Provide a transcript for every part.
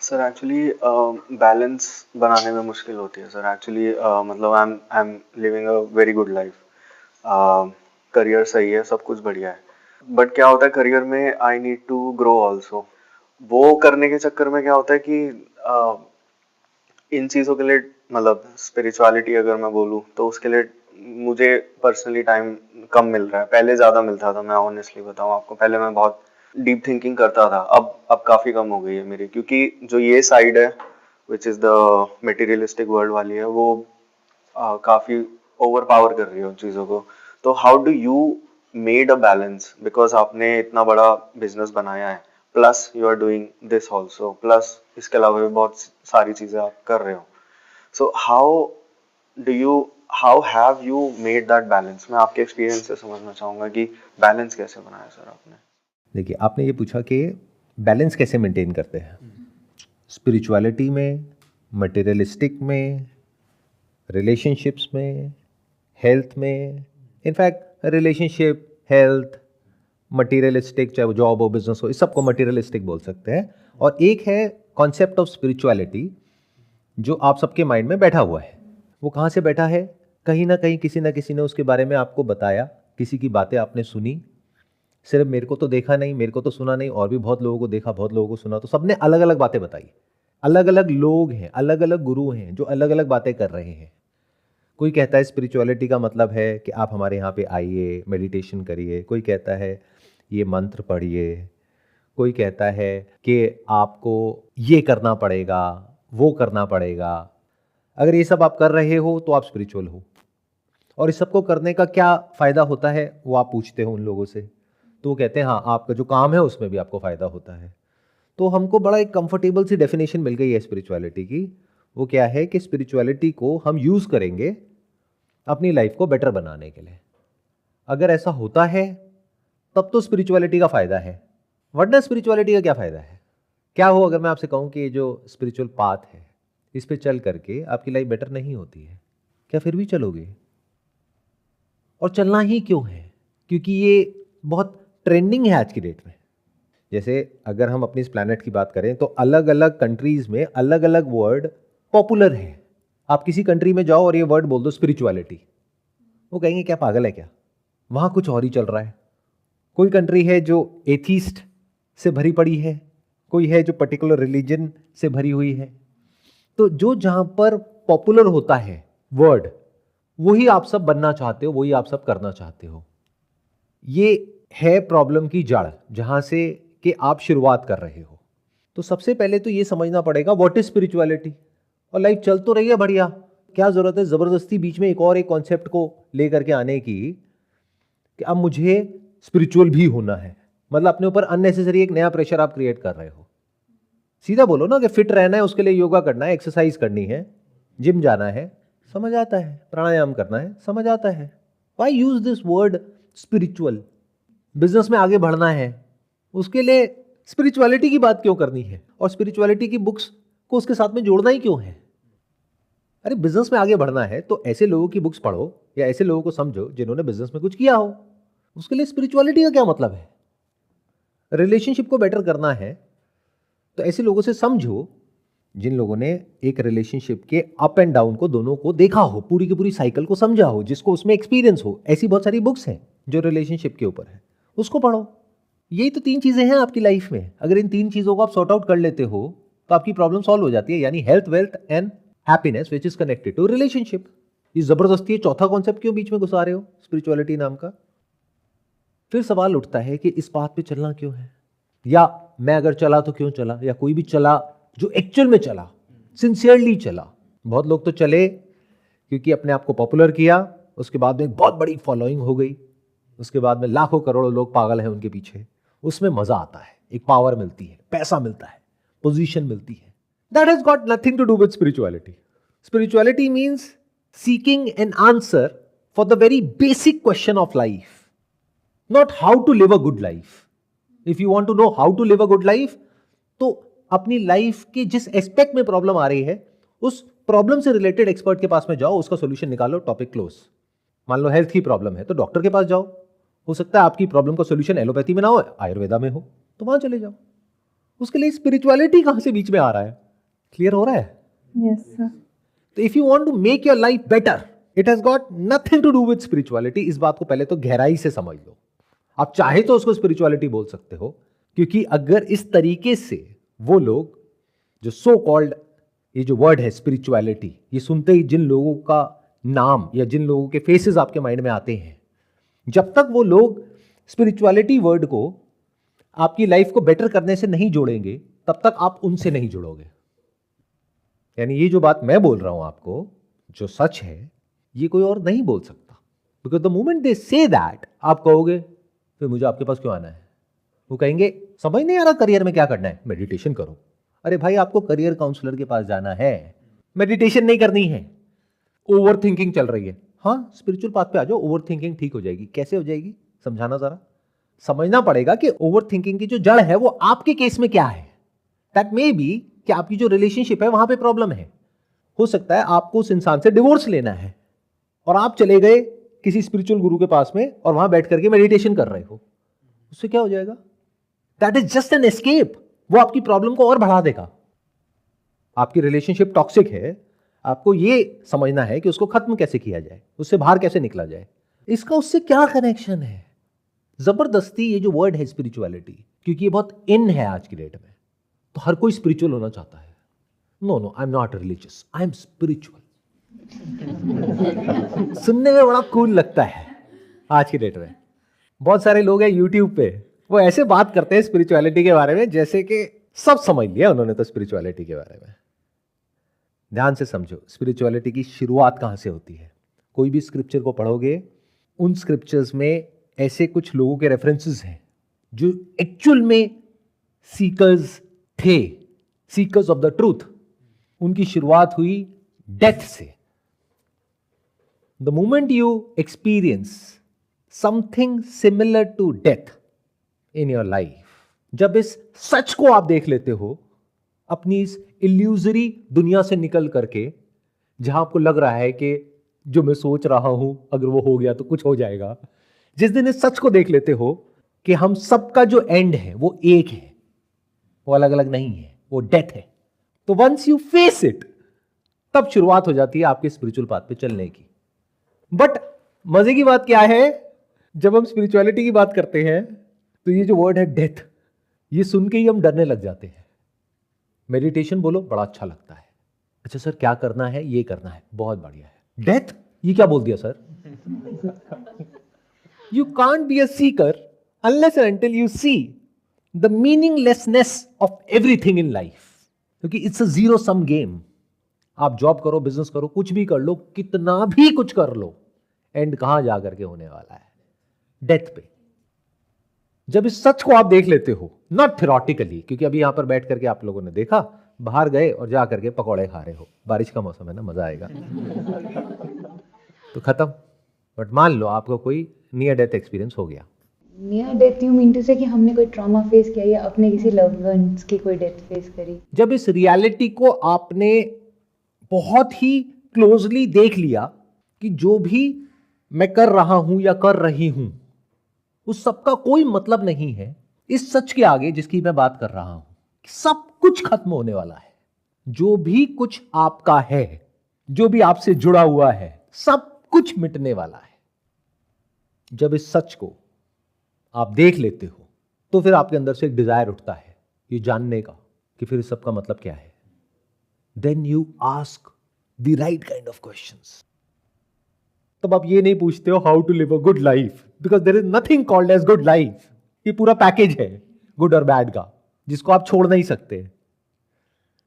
Sir actually balance बनाने में मुश्किल होती है सर एक्चुअली मतलब I am living a very good life. Career सही है, सब कुछ बढ़िया है, बट क्या होता है करियर में I need to grow also. वो करने के चक्कर में क्या होता है कि इन चीज़ों के लिए मतलब स्पिरिचुअलिटी अगर मैं बोलूँ तो उसके लिए मुझे पर्सनली टाइम कम मिल रहा है। पहले ज़्यादा मिलता था, मैं ऑनेस्टली बताऊँ आपको, पहले मैं बहुत डीप थिंकिंग करता था। अब काफ़ी कम हो गई है मेरी, क्योंकि जो ये साइड है which is the materialistic world वाली है, वो काफ़ी ओवर पावर कर रही है उन चीज़ों को। तो how do you made a balance, because आपने इतना बड़ा बिजनेस बनाया है, plus you are doing this also, plus इसके अलावा भी बहुत सारी चीज़ें आप कर रहे हो। So do you how have you made that balance? मैं आपके एक्सपीरियंस से समझना चाहूँगा कि बैलेंस कैसे बनाया सर आपने। देखिए, आपने ये पूछा कि बैलेंस कैसे मेंटेन करते हैं स्पिरिचुअलिटी में, मटेरियलिस्टिक में, रिलेशनशिप्स में, हेल्थ में। इनफैक्ट रिलेशनशिप, हेल्थ, मटेरियलिस्टिक, चाहे वो जॉब हो, बिजनेस हो, इस सबको मटेरियलिस्टिक बोल सकते हैं। और एक है कॉन्सेप्ट ऑफ स्पिरिचुअलिटी जो आप सबके माइंड में बैठा हुआ है। वो कहाँ से बैठा है? कहीं ना कहीं किसी ना किसी ने उसके बारे में आपको बताया, किसी की बातें आपने सुनी। सिर्फ मेरे को तो देखा नहीं, मेरे को तो सुना नहीं, और भी बहुत लोगों को देखा, बहुत लोगों को सुना, तो सबने अलग अलग बातें बताई। अलग अलग लोग हैं, अलग अलग गुरु हैं जो अलग अलग बातें कर रहे हैं। कोई कहता है स्पिरिचुअलिटी का मतलब है कि आप हमारे यहाँ पे आइए, मेडिटेशन करिए। कोई कहता है ये मंत्र पढ़िए। कोई कहता है कि आपको ये करना पड़ेगा, वो करना पड़ेगा। अगर ये सब आप कर रहे हो तो आप स्पिरिचुअल हो। और इस सबको करने का क्या फ़ायदा होता है वो आप पूछते हो उन लोगों से, तो वो कहते हैं हाँ, आपका जो काम है उसमें भी आपको फ़ायदा होता है। तो हमको बड़ा एक कंफर्टेबल सी डेफिनेशन मिल गई है स्पिरिचुअलिटी की। वो क्या है कि स्पिरिचुअलिटी को हम यूज़ करेंगे अपनी लाइफ को बेटर बनाने के लिए। अगर ऐसा होता है तब तो स्पिरिचुअलिटी का फ़ायदा है, वरना स्पिरिचुअलिटी का क्या फ़ायदा है? क्या हो अगर मैं आपसे कहूँ कि ये जो स्पिरिचुअल पाथ है इस पे चल करके आपकी लाइफ बेटर नहीं होती है, क्या फिर भी चलोगे? और चलना ही क्यों है? क्योंकि ये बहुत ट्रेंडिंग है आज की डेट में। जैसे अगर हम अपनी इस प्लैनेट की बात करें तो अलग अलग कंट्रीज में अलग अलग वर्ड पॉपुलर हैं। आप किसी कंट्री में जाओ और ये वर्ड बोल दो स्पिरिचुअलिटी, वो कहेंगे क्या पागल है क्या, वहां कुछ और ही चल रहा है। कोई कंट्री है जो एथीस्ट से भरी पड़ी है, कोई है जो पर्टिकुलर रिलीजन से भरी हुई है। तो जो जहां पर पॉपुलर होता है वर्ड, वही आप सब बनना चाहते हो, वही आप सब करना चाहते हो। ये है प्रॉब्लम की जड़, जहां से कि आप शुरुआत कर रहे हो। तो सबसे पहले तो ये समझना पड़ेगा व्हाट इज स्पिरिचुअलिटी। और लाइफ चल तो रही है बढ़िया, क्या जरूरत है जबरदस्ती बीच में एक कॉन्सेप्ट को लेकर के आने की कि अब मुझे स्पिरिचुअल भी होना है। मतलब अपने ऊपर अननेसेसरी एक नया प्रेशर आप क्रिएट कर रहे हो। सीधा बोलो ना कि फिट रहना है, उसके लिए योगा करना है, एक्सरसाइज करनी है, जिम जाना है, समझ आता है, प्राणायाम करना है, समझ आता है। Why use this word spiritual? Business में आगे बढ़ना है, उसके लिए स्पिरिचुअलिटी की बात क्यों करनी है? और स्पिरिचुअलिटी की बुक्स को उसके साथ में जोड़ना ही क्यों है? अरे बिजनेस में आगे बढ़ना है तो ऐसे लोगों की बुक्स पढ़ो या ऐसे लोगों को समझो जिन्होंने बिजनेस में कुछ किया हो। उसके लिए स्पिरिचुअलिटी का क्या मतलब है? रिलेशनशिप को बेटर करना है तो ऐसे लोगों से समझो जिन लोगों ने एक रिलेशनशिप के अप एंड डाउन को दोनों को देखा हो, पूरी की पूरी साइकिल को समझा हो, जिसको उसमें एक्सपीरियंस हो। ऐसी बहुत सारी बुक्स हैं जो रिलेशनशिप के ऊपर है, उसको पढ़ो। यही तो 3 चीजें हैं आपकी लाइफ में। अगर इन 3 चीजों को आप सॉर्ट आउट कर लेते हो तो आपकी प्रॉब्लम सॉल्व हो जाती है, यानी health, wealth and happiness which is connected to relationship. ये जबरदस्ती ये चौथा कॉन्सेप्ट क्यों बीच में घुसा रहे हो, स्पिरिचुअलिटी नाम का? फिर सवाल उठता है कि इस बात पे चलना क्यों है, या मैं अगर चला तो क्यों चला, या कोई भी चला जो एक्चुअल में चला, सिंसियरली चला। बहुत लोग तो चले क्योंकि अपने आप को पॉपुलर किया, उसके बाद में एक बहुत बड़ी फॉलोइंग हो गई, उसके बाद में लाखों करोड़ों लोग पागल हैं उनके पीछे। उसमें मजा आता है, एक पावर मिलती है, पैसा मिलता है, पोजीशन मिलती है। That has got nothing to do with spirituality. Spirituality means seeking an answer for the very basic question of life, not how to live a good life. If you want to know how to live a good life, तो अपनी life के जिस aspect में problem आ रही है उस problem से related expert के पास में जाओ, उसका सॉल्यूशन निकालो, टॉपिक क्लोज। मान लो हेल्थ की प्रॉब्लम है तो डॉक्टर के पास जाओ। हो सकता है आपकी प्रॉब्लम का सॉल्यूशन एलोपैथी में ना हो, आयुर्वेदा में हो, तो वहां चले जाओ। उसके लिए स्पिरिचुअलिटी कहां से बीच में आ रहा है? क्लियर हो रहा है? Yes sir. तो if you want to make your life better, it has got nothing to do with spirituality. इस बात को पहले तो गहराई से समझ लो। आप चाहे तो उसको स्पिरिचुअलिटी बोल सकते हो, क्योंकि अगर इस तरीके से वो लोग जो सो कॉल्ड, ये जो वर्ड है स्पिरिचुअलिटी, ये सुनते ही जिन लोगों का नाम या जिन लोगों के फेसेस आपके माइंड में आते हैं, जब तक वो लोग स्पिरिचुअलिटी वर्ड को आपकी लाइफ को बेटर करने से नहीं जोड़ेंगे, तब तक आप उनसे नहीं जुड़ोगे। यानी ये जो बात मैं बोल रहा हूं आपको, जो सच है, ये कोई और नहीं बोल सकता। Because the moment they say that, आप कहोगे फिर मुझे आपके पास क्यों आना है? वो कहेंगे समझ नहीं आ रहा करियर में क्या करना है, मेडिटेशन करो। अरे भाई, आपको करियर काउंसलर के पास जाना है, मेडिटेशन नहीं करनी है। ओवर थिंकिंग चल रही है, हाँ स्पिरिचुअल पाथ पे आ जाओ, ओवर थिंकिंग ठीक हो जाएगी। कैसे हो जाएगी? समझाना जरा। समझना पड़ेगा कि ओवर थिंकिंग की जो जड़ है वो आपके केस में क्या है। दैट मे बी कि आपकी जो रिलेशनशिप है वहां पे प्रॉब्लम है। हो सकता है आपको उस इंसान से डिवोर्स लेना है और आप चले गए किसी स्पिरिचुअल गुरु के पास में और वहां बैठ करके मेडिटेशन कर रहे हो। उससे क्या हो जाएगा? That is just an escape. वो आपकी प्रॉब्लम को और बढ़ा देगा। आपकी रिलेशनशिप टॉक्सिक है, आपको ये समझना है कि उसको खत्म कैसे किया जाए, उससे बाहर कैसे निकला जाए। इसका उससे क्या कनेक्शन है? जबरदस्ती ये जो वर्ड है स्पिरिचुअलिटी, क्योंकि ये बहुत इन है आज की डेट में, तो हर कोई स्पिरिचुअल होना चाहता है। No no, I am not religious, I am spiritual. सुनने में बड़ा कूल लगता है आज की डेट में। बहुत सारे लोग हैं यूट्यूब पे, वो ऐसे बात करते हैं स्पिरिचुअलिटी के बारे में जैसे कि सब समझ लिया उन्होंने तो स्पिरिचुअलिटी के बारे में। ध्यान से समझो, स्पिरिचुअलिटी की शुरुआत कहां से होती है। कोई भी स्क्रिप्चर को पढ़ोगे, उन स्क्रिप्चर्स में ऐसे कुछ लोगों के रेफरेंसेस हैं जो एक्चुअल में सीकर्स थे, सीकर्स ऑफ द ट्रूथ। उनकी शुरुआत हुई डेथ से। The moment you experience something similar to death in your life, जब इस सच को आप देख लेते हो अपनी इस इल्यूजरी दुनिया से निकल करके, जहां आपको लग रहा है कि जो मैं सोच रहा हूं अगर वो हो गया तो कुछ हो जाएगा, जिस दिन इस सच को देख लेते हो कि हम सबका जो एंड है वो एक है, वो अलग अलग नहीं है, वो डेथ है, तो वंस यू फेस इट, तब शुरुआत हो जाती है आपके स्पिरिचुअल पाथ पे चलने की। बट मजे की बात क्या है, जब हम स्पिरिचुअलिटी की बात करते हैं तो ये जो वर्ड है डेथ, ये सुन के ही हम डरने लग जाते हैं। मेडिटेशन बोलो, बड़ा अच्छा लगता है। अच्छा सर क्या करना है? ये करना है, बहुत बढ़िया है। डेथ, ये क्या बोल दिया sir? You can't be a seeker unless and until you see the meaninglessness of everything in life. क्योंकि it's a zero sum game. आप जॉब करो, बिजनेस करो, कुछ भी कर लो, कितना भी कुछ कर लो, एंड कहां जाकर के होने वाला है? डेथ पे। जब इस सच को आप देख लेते हो, नॉट थ्योरेटिकली, क्योंकि अभी यहां पर बैठ करके आप लोगों ने देखा, बाहर गए और जा करके पकौड़े खा रहे हो, बारिश का मौसम है ना, मजा आएगा तो खत्म। बट मान लो आपको कोई नियर डेथ एक्सपीरियंस हो गया। Near death you mean to say कि हमने कोई ट्रॉमा फेस किया या अपने किसी लव्ड वंस की कोई डेथ फेस करी। जब इस रियलिटी को आपने बहुत ही क्लोजली देख लिया कि जो भी मैं कर रहा हूं या कर रही हूं उस सबका कोई मतलब नहीं है इस सच के आगे जिसकी मैं बात कर रहा हूं, सब कुछ खत्म होने वाला है। जो भी कुछ आपका है, जो भी आपसे जुड़ा हुआ है, सब कुछ मिटने वाला है। जब इस सच को आप देख लेते हो तो फिर आपके अंदर से एक डिजायर उठता है ये जानने का कि फिर इस सब का मतलब क्या है। Then you ask the right kind of questions. तब आप ये नहीं पूछते हो how to live a good life, because there is nothing called as good life. ये पूरा पैकेज है गुड और बैड का, जिसको आप छोड़ नहीं सकते।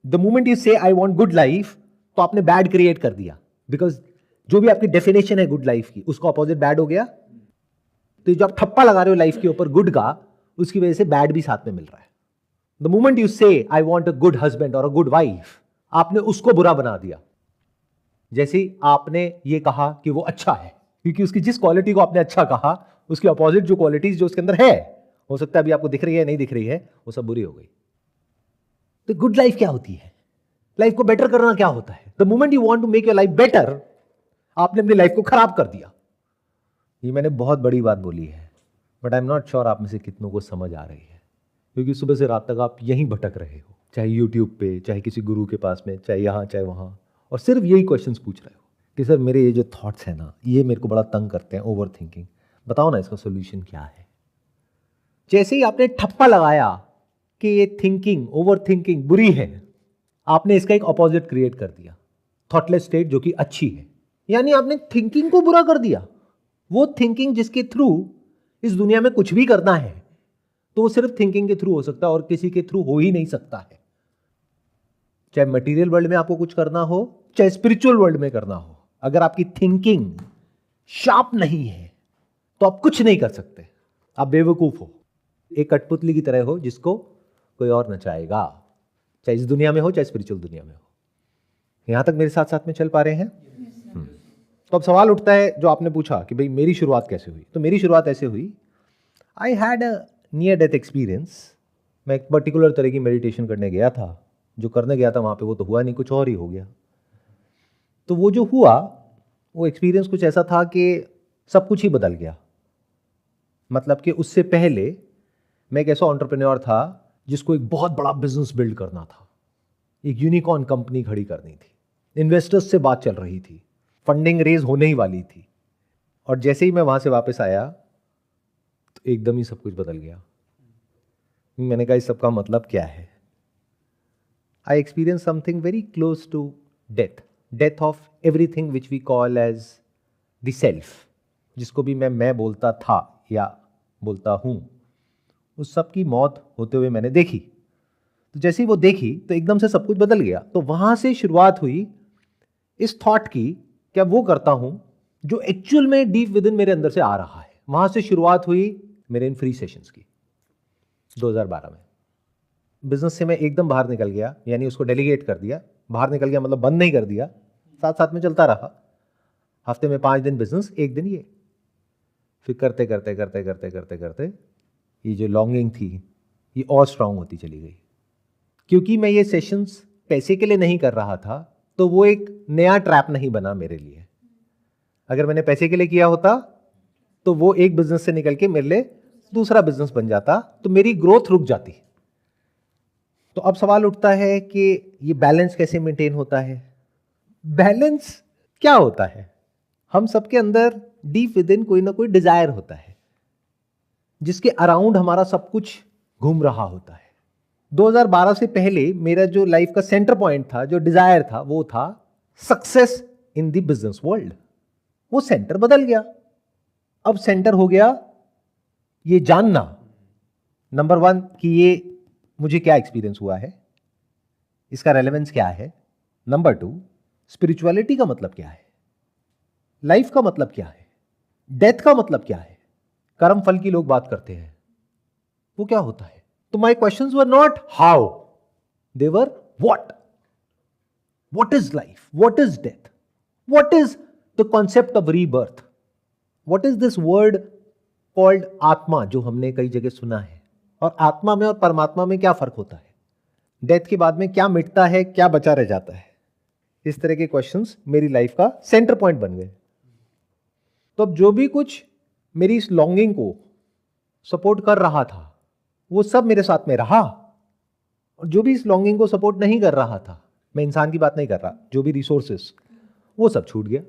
द मोमेंट यू से आई वॉन्ट गुड लाइफ, तो आपने बैड क्रिएट कर दिया, बिकॉज जो भी आपकी डेफिनेशन है गुड लाइफ की, उसका अपोजिट बैड हो गया। तो जो आप ठप्पा लगा रहे हो लाइफ के ऊपर गुड का, उसकी वजह से बैड भी साथ में मिल रहा है। द मोमेंट यू से I want a good husband और अ गुड वाइफ, आपने उसको बुरा बना दिया। जैसे आपने ये कहा कि वो अच्छा है, क्योंकि उसकी जिस क्वालिटी को आपने अच्छा कहा, उसके अपोजिट जो क्वालिटीज जो उसके अंदर है, हो सकता है अभी आपको दिख रही है नहीं दिख रही है, वो सब बुरी हो गई। तो गुड लाइफ क्या होती है? लाइफ को बेटर करना क्या होता है? The moment you want to make your life better, आपने अपनी लाइफ को खराब कर दिया। ये मैंने बहुत बड़ी बात बोली है, but I am not sure आप में से कितनों को समझ आ रही है। क्योंकि सुबह से रात तक आप यहीं भटक रहे हो, चाहे यूट्यूब पे, चाहे किसी गुरु के पास में, चाहे यहाँ चाहे वहाँ, और सिर्फ यही क्वेश्चंस पूछ रहे हो कि सर मेरे ये जो थॉट्स हैं ना, ये मेरे को बड़ा तंग करते हैं, ओवर थिंकिंग, बताओ ना इसका सोल्यूशन क्या है। जैसे ही आपने ठप्पा लगाया कि ये थिंकिंग, ओवर थिंकिंग बुरी है, आपने इसका एक अपोजिट क्रिएट कर दिया, थॉटलेस स्टेट, जो कि अच्छी है। यानी आपने थिंकिंग को बुरा कर दिया। वो थिंकिंग जिसके थ्रू इस दुनिया में कुछ भी करना है, तो वो सिर्फ थिंकिंग के थ्रू हो सकता है और किसी के थ्रू हो ही नहीं सकता है। चाहे मटेरियल वर्ल्ड में आपको कुछ करना हो, चाहे स्पिरिचुअल वर्ल्ड में करना हो, अगर आपकी थिंकिंग शार्प नहीं है तो आप कुछ नहीं कर सकते। आप बेवकूफ हो, एक कठपुतली की तरह हो जिसको कोई और नचाएगा, चाहे इस दुनिया में हो चाहे स्पिरिचुअल दुनिया में हो। यहां तक मेरे साथ साथ में चल पा रहे हैं? तो अब सवाल उठता है जो आपने पूछा कि भाई मेरी शुरुआत कैसे हुई। तो मेरी शुरुआत ऐसे हुई, I had a near death experience. मैं एक पर्टिकुलर तरह की मेडिटेशन करने गया था, जो करने गया था वहाँ पे वो तो हुआ नहीं, कुछ और ही हो गया। तो वो जो हुआ, वो एक्सपीरियंस कुछ ऐसा था कि सब कुछ ही बदल गया। मतलब कि उससे पहले मैं एक ऐसा एंटरप्रेन्योर था जिसको एक बहुत बड़ा बिजनेस बिल्ड करना था, एक यूनिकॉर्न कंपनी खड़ी करनी थी, इन्वेस्टर्स से बात चल रही थी, फंडिंग रेज होने ही वाली थी। और जैसे ही मैं वहाँ से वापस आया तो एकदम ही सब कुछ बदल गया। मैंने कहा इस सब का मतलब क्या है। I experience something very close to death, death of everything which we call as the self, जिसको भी मैं बोलता था या बोलता हूँ, उस सब की मौत होते हुए मैंने देखी। तो जैसे ही वो देखी तो एकदम से सब कुछ बदल गया। तो वहाँ से शुरुआत हुई इस थॉट की, क्या वो करता हूँ जो एक्चुअल में डीप विद इन मेरे अंदर से आ रहा है। वहाँ से शुरुआत हुई मेरे इन फ्री सेशंस की 2012 में। बिजनेस से मैं एकदम बाहर निकल गया, यानी उसको डेलीगेट कर दिया। बाहर निकल गया मतलब बंद नहीं कर दिया, साथ साथ में चलता रहा। हफ्ते में 5 दिन बिजनेस, 1 दिन ये। फिर करते करते करते करते करते करते ये जो लॉन्गिंग थी ये और स्ट्रांग होती चली गई। क्योंकि मैं ये सेशंस पैसे के लिए नहीं कर रहा था, तो वो एक नया ट्रैप नहीं बना मेरे लिए। अगर मैंने पैसे के लिए किया होता तो वो एक बिजनेस से निकल के मेरे लिए दूसरा बिजनेस बन जाता, तो मेरी ग्रोथ रुक जाती। तो अब सवाल उठता है कि ये बैलेंस कैसे मेंटेन होता है। बैलेंस क्या होता है? हम सबके अंदर डीप विद इन कोई ना कोई डिजायर होता है जिसके अराउंड हमारा सब कुछ घूम रहा होता है। 2012 से पहले मेरा जो लाइफ का सेंटर पॉइंट था, जो डिजायर था, वो था success in the business world. वो सेंटर बदल गया। अब सेंटर हो गया ये जानना, नंबर 1 कि ये मुझे क्या एक्सपीरियंस हुआ है, इसका रेलेवेंस क्या है। नंबर 2, स्पिरिचुअलिटी का मतलब क्या है, लाइफ का मतलब क्या है, डेथ का मतलब क्या है। कर्म फल की लोग बात करते हैं, वो क्या होता है। तो my questions were not how, they were what. What is life, what is death, what is the concept of rebirth, what is this word called आत्मा, जो हमने कई जगह सुना है। और आत्मा में और परमात्मा में क्या फर्क होता है, डेथ के बाद में क्या मिटता है, क्या बचा रह जाता है। इस तरह के क्वेश्चंस मेरी लाइफ का सेंटर पॉइंट बन गए। तो अब जो भी कुछ मेरी इस लॉन्गिंग को सपोर्ट कर रहा था वो सब मेरे साथ में रहा, और जो भी इस लॉन्गिंग को सपोर्ट नहीं कर रहा था, मैं इंसान की बात नहीं कर रहा, जो भी रिसोर्सेस, वो सब छूट गया।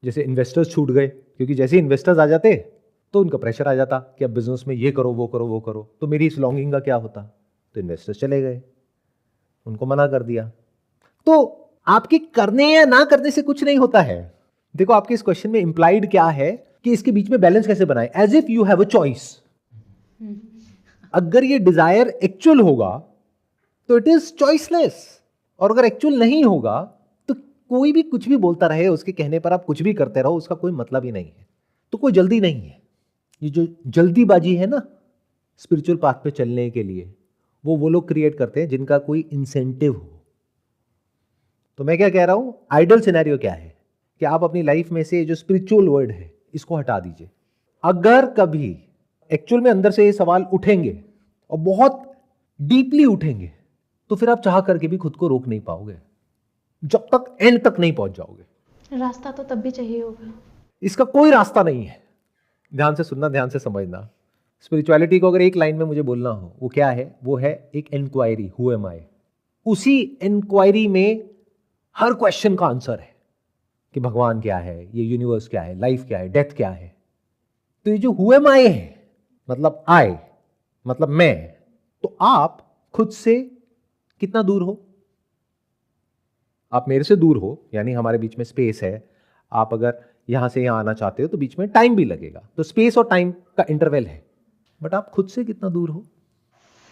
जैसे इन्वेस्टर्स छूट गए, क्योंकि जैसे इन्वेस्टर्स आ जाते तो उनका प्रेशर आ जाता कि अब बिजनेस में ये करो वो करो वो करो। तो मेरी इस लॉन्गिंग का क्या होता, तो इन्वेस्टर्स चले गए, उनको मना कर दिया। तो आपके करने या ना करने से कुछ नहीं होता है। देखो आपके इस क्वेश्चन में इंप्लाइड क्या है कि इसके बीच में बैलेंस कैसे बनाए, as if you have a choice. अगर ये डिजायर एक्चुअल होगा तो इट इज चॉइसलेस, और अगर एक्चुअल नहीं होगा तो कोई भी कुछ भी बोलता रहे, उसके कहने पर आप कुछ भी करते रहो, उसका कोई मतलब ही नहीं है। तो कोई जल्दी नहीं है। ये जो जल्दीबाजी है ना स्पिरिचुअल पाथ पे चलने के लिए, वो लोग क्रिएट करते हैं जिनका कोई इंसेंटिव हो। तो मैं क्या कह रहा हूं, आइडियल सिनेरियो क्या है कि आप अपनी लाइफ में से जो स्पिरिचुअल वर्ड है इसको हटा दीजिए। अगर कभी एक्चुअल में अंदर से ये सवाल उठेंगे और बहुत डीपली उठेंगे, तो फिर आप चाह करके भी खुद को रोक नहीं पाओगे, जब तक एंड तक नहीं पहुंच जाओगे। रास्ता तो तब भी चाहिए होगा। इसका कोई रास्ता नहीं है। ध्यान से सुनना, ध्यान से समझना। स्पिरिचुअलिटी को अगर एक लाइन में मुझे बोलना हो, वो क्या है? वो है एक इंक्वायरी, हु एम आई। उसी इंक्वायरी में हर क्वेश्चन का आंसर है कि भगवान क्या है, ये यूनिवर्स क्या है, लाइफ क्या है, डेथ क्या है। तो ये जो हु एम आई है, मतलब आई, मतलब मैं, तो आप खुद से कितना दूर हो? आप मेरे से दूर हो, यानी हमारे बीच में स्पेस है। आप अगर यहां से यहां आना चाहते हो तो बीच में टाइम भी लगेगा, तो स्पेस और टाइम का इंटरवल है। बट आप खुद से कितना दूर हो?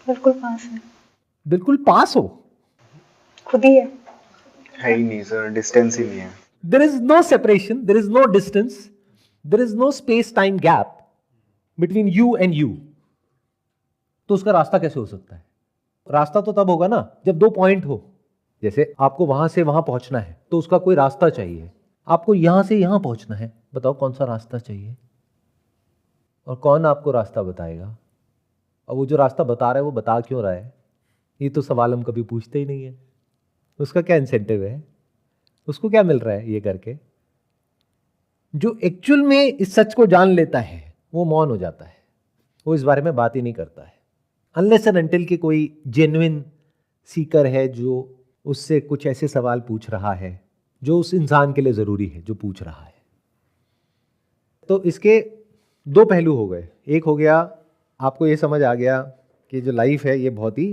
बिल्कुल पास है, बिल्कुल पास हो। खुद ही है ही नहीं सर, डिस्टेंस ही नहीं है। There is no separation, there is no distance, there is no space-time gap between you and you. तो उसका रास्ता कैसे हो सकता है? रास्ता तो तब होगा ना जब दो पॉइंट हो। जैसे आपको वहां से वहां पहुंचना है तो उसका कोई रास्ता चाहिए। आपको यहां से यहां पहुंचना है, बताओ कौन सा रास्ता चाहिए और कौन आपको रास्ता बताएगा? और वो जो रास्ता बता रहा है वो बता क्यों रहा है? ये तो सवाल हम कभी पूछते ही नहीं है। उसका क्या इंसेंटिव है? उसको क्या मिल रहा है ये करके? जो एक्चुअल में इस सच को जान लेता है वो मौन हो जाता है, वो इस बारे में बात ही नहीं करता है, अनलेस एंड अनटिल कि कोई जेन्युइन सीकर है जो उससे कुछ ऐसे सवाल पूछ रहा है जो उस इंसान के लिए जरूरी है, जो पूछ रहा है। तो इसके दो पहलू हो गए। एक हो गया, आपको ये समझ आ गया कि जो लाइफ है ये बहुत ही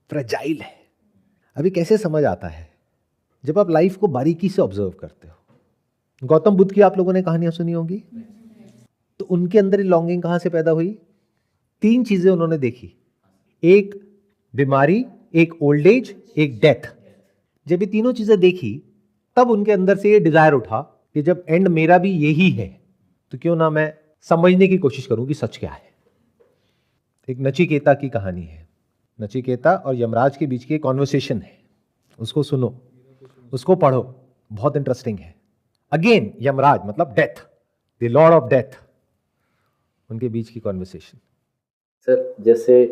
फ्रेजाइल है। अभी कैसे समझ आता है? जब आप लाइफ को बारीकी से ऑब्जर्व करते हो। गौतम बुद्ध की आप लोगों ने कहानियां सुनी होंगी, तो उनके अंदर ये लॉन्गिंग कहां से पैदा हुई? तीन चीजें उन्होंने देखी, एक बीमारी, एक ओल्ड एज, एक डेथ। जब ये तीनों चीजें देखी तब उनके अंदर से ये डिजायर उठा कि जब एंड मेरा भी यही है तो क्यों ना मैं समझने की कोशिश करूं कि सच क्या है। एक नचिकेता की कहानी है। नचिकेता और यमराज के बीच की एक कॉन्वर्सेशन है, उसको सुनो, उसको पढ़ो, बहुत इंटरेस्टिंग है। अगेन यमराज मतलब death, the Lord of death, उनके बीच की कॉन्वर्सेशन। सर जैसे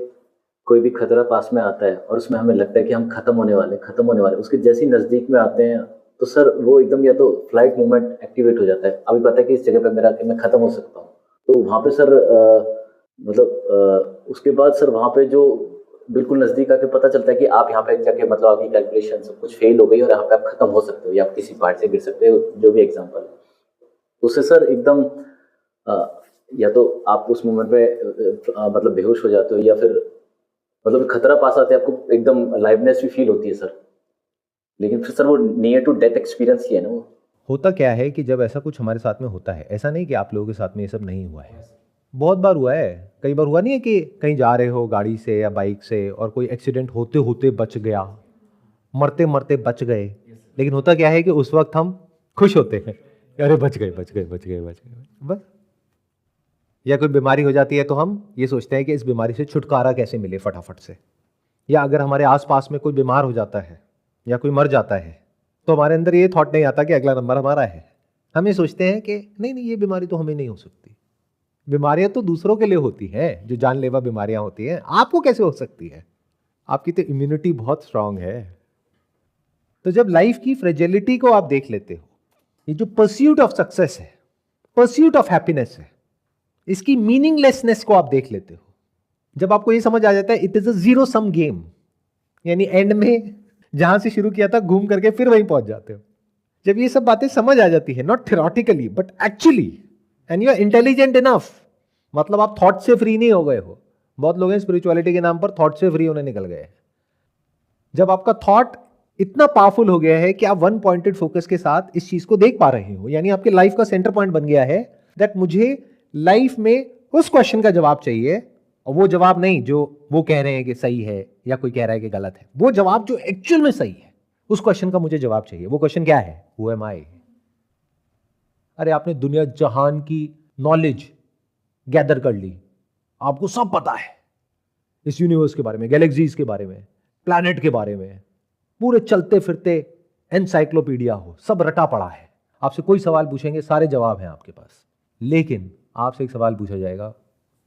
कोई भी खतरा पास में आता है और उसमें हमें लगता है कि हम खत्म होने वाले, उसके जैसे ही नजदीक में आते हैं तो सर वो एकदम या तो फ्लाइट मूवमेंट एक्टिवेट हो जाता है। अभी पता है कि इस जगह पे मेरा कि मैं खत्म हो सकता हूँ, तो वहाँ पे सर उसके बाद सर वहाँ पे जो बिल्कुल नजदीक आके पता चलता है कि आप यहाँ पे जाके मतलब आपकी कैलकुलेशन सब कुछ फेल हो गई और यहाँ पे आप खत्म हो सकते हो या आप किसी पहाड़ से गिर सकते हो, जो भी एग्जाम्पल है। उससे सर एकदम या तो आप उस मोमेंट पे मतलब बेहोश हो जाते हो या फिर मतलब खतरा पास आते हैं, आपको एकदम लाइवनेस भी फील होती है सर। लेकिन फिर सर वो नियर टू डेथ एक्सपीरियंस ही है ना। वो होता क्या है कि जब ऐसा कुछ हमारे साथ में होता है, ऐसा नहीं कि आप लोगों के साथ में ये सब नहीं हुआ है, बहुत बार हुआ है। कई बार हुआ नहीं है कि कहीं जा रहे हो गाड़ी से या बाइक से और कोई एक्सीडेंट होते होते बच गया, मरते मरते बच गए, लेकिन होता क्या है कि उस वक्त हम खुश होते हैं, अरे बच गए बस। या कोई बीमारी हो जाती है तो हम ये सोचते हैं कि इस बीमारी से छुटकारा कैसे मिले फटाफट से। या अगर हमारे आसपास में कोई बीमार हो जाता है या कोई मर जाता है तो हमारे अंदर ये थॉट नहीं आता कि अगला नंबर हमारा है। हम ये सोचते हैं कि नहीं ये बीमारी तो हमें नहीं हो सकती। बीमारियां तो दूसरों के लिए होती हैं, जो जानलेवा बीमारियां होती हैं, आपको कैसे हो सकती है? आपकी तो इम्यूनिटी बहुत स्ट्रांग है। तो जब लाइफ की फ्रेजिलिटी को आप देख लेते हो, ये जो परस्यूट ऑफ सक्सेस है, परस्यूट ऑफ हैप्पीनेस है, इसकी मीनिंगलेसनेस को आप देख लेते हो, जब आपको ये समझ आ जाता है it is a zero sum game, यानी एंड में जहां से शुरू किया था घूम करके फिर वहीं पहुंच जाते हो। जब ये सब बातें समझ आ जाती है, not theoretically but actually, and you are intelligent enough, मतलब आप थॉट से फ्री नहीं हो गए हो। बहुत लोग हैं स्पिरिचुअलिटी के नाम पर थॉट से फ्री होने निकल गए। जब आपका थॉट इतना पावरफुल हो गया है कि आप वन पॉइंटेड फोकस के साथ इस चीज को देख पा रहे हो, यानी आपके लाइफ का सेंटर पॉइंट बन गया है दैट मुझे लाइफ में उस क्वेश्चन का जवाब चाहिए, और वो जवाब नहीं जो वो कह रहे हैं कि सही है या कोई कह रहा है कि गलत है, वो जवाब जो एक्चुअल में सही है, उस क्वेश्चन का मुझे जवाब चाहिए। वो क्वेश्चन क्या है? हु एम आई। अरे आपने दुनिया जहान की नॉलेज गैदर कर ली, आपको सब पता है इस यूनिवर्स के बारे में, गैलेक्सीज के बारे में, प्लैनेट के बारे में, पूरे चलते फिरते एनसाइक्लोपीडिया हो, सब रटा पड़ा है। आपसे कोई सवाल पूछेंगे, सारे जवाब हैं आपके पास, लेकिन आपसे एक सवाल पूछा जाएगा,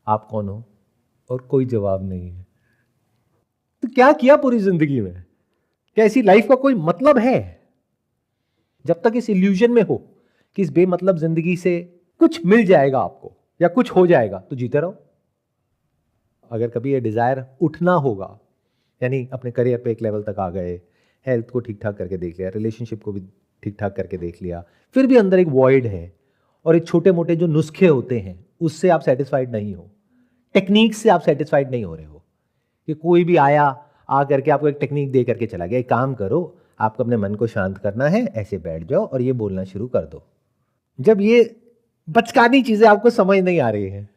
आप कौन हो? और कोई जवाब नहीं है। तो क्या किया पूरी जिंदगी में? क्या ऐसी लाइफ का कोई मतलब है? जब तक इस इल्यूजन में हो कि इस बेमतलब जिंदगी से कुछ मिल जाएगा आपको या कुछ हो जाएगा, तो जीते रहो। अगर कभी ये डिज़ायर उठना होगा, यानी अपने करियर पे एक लेवल तक आ गए, हेल्थ को ठीक ठाक करके देख लिया, रिलेशनशिप को भी ठीक ठाक करके देख लिया, फिर भी अंदर एक वॉइड है और एक छोटे मोटे जो नुस्खे होते हैं उससे आप सेटिस्फाइड नहीं हो, टेक्निक से आप सेटिस्फाइड नहीं हो रहे हो, कि कोई भी आया आ करके आपको एक टेक्निक दे करके चला गया, एक काम करो, आपको अपने मन को शांत करना है, ऐसे बैठ जाओ और ये बोलना शुरू कर दो। जब ये बचकानी चीजें आपको समझ नहीं आ रही है,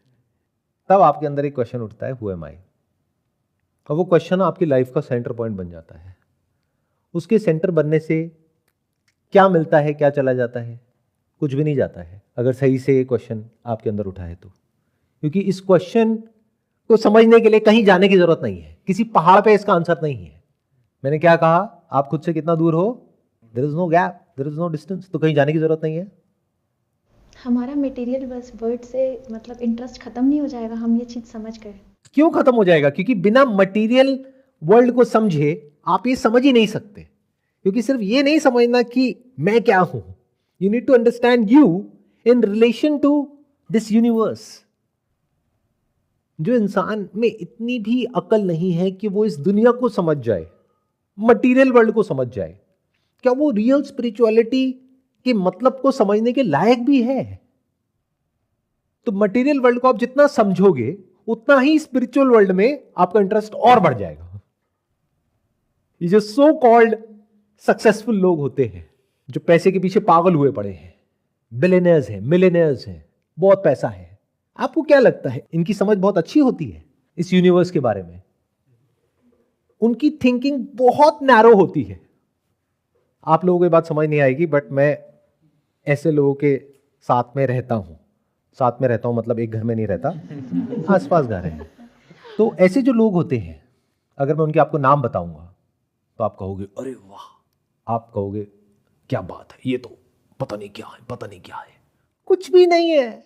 तब आपके अंदर एक क्वेश्चन उठता है, हु एम आई? और वो क्वेश्चन आपकी लाइफ का सेंटर पॉइंट बन जाता है। उसके सेंटर बनने से क्या मिलता है, क्या चला जाता है? कुछ भी नहीं जाता है, अगर सही से ये क्वेश्चन आपके अंदर उठा है तो। क्योंकि इस क्वेश्चन को समझने के लिए कहीं जाने की जरूरत नहीं है, किसी पहाड़ पे इसका आंसर नहीं है। मैंने क्या कहा, आप खुद से कितना दूर हो, there is no gap, there is no distance, तो कहीं जाने की जरूरत नहीं है। हमारा मटेरियल बस वर्ड से मतलब इंटरेस्ट खत्म नहीं हो जाएगा हम ये चीज समझ कर? क्यों खत्म हो जाएगा? क्योंकि बिना मटेरियल वर्ल्ड को समझे आप ये समझ ही नहीं सकते। क्योंकि सिर्फ ये नहीं समझना कि मैं क्या हूं, you need to understand you in relation to this universe. जो इंसान में इतनी भी अकल नहीं है कि वो इस दुनिया को समझ जाए, मटेरियल वर्ल्ड को समझ जाए, क्या वो रियल स्पिरिचुअलिटी के मतलब को समझने के लायक भी है? तो मटेरियल वर्ल्ड को आप जितना समझोगे उतना ही स्पिरिचुअल वर्ल्ड में आपका इंटरेस्ट और बढ़ जाएगा। ये जो सो कॉल्ड सक्सेसफुल लोग होते हैं, जो पैसे के पीछे पागल हुए पड़े हैं, बिलियनियर्स हैं, मिलियनियर्स हैं, बहुत पैसा है, आपको क्या लगता है इनकी समझ बहुत अच्छी होती है इस यूनिवर्स के बारे में? उनकी थिंकिंग बहुत नैरो होती है। आप लोगों को ये बात समझ नहीं आएगी, बट मैं ऐसे लोगों के साथ में रहता हूं। साथ में रहता हूं मतलब एक घर में नहीं रहता, आसपास घर है। तो ऐसे जो लोग होते हैं, अगर मैं उनके आपको नाम बताऊंगा तो आप कहोगे अरे वाह, आप कहोगे क्या बात है, ये तो पता नहीं क्या है, पता नहीं क्या है। कुछ भी नहीं है।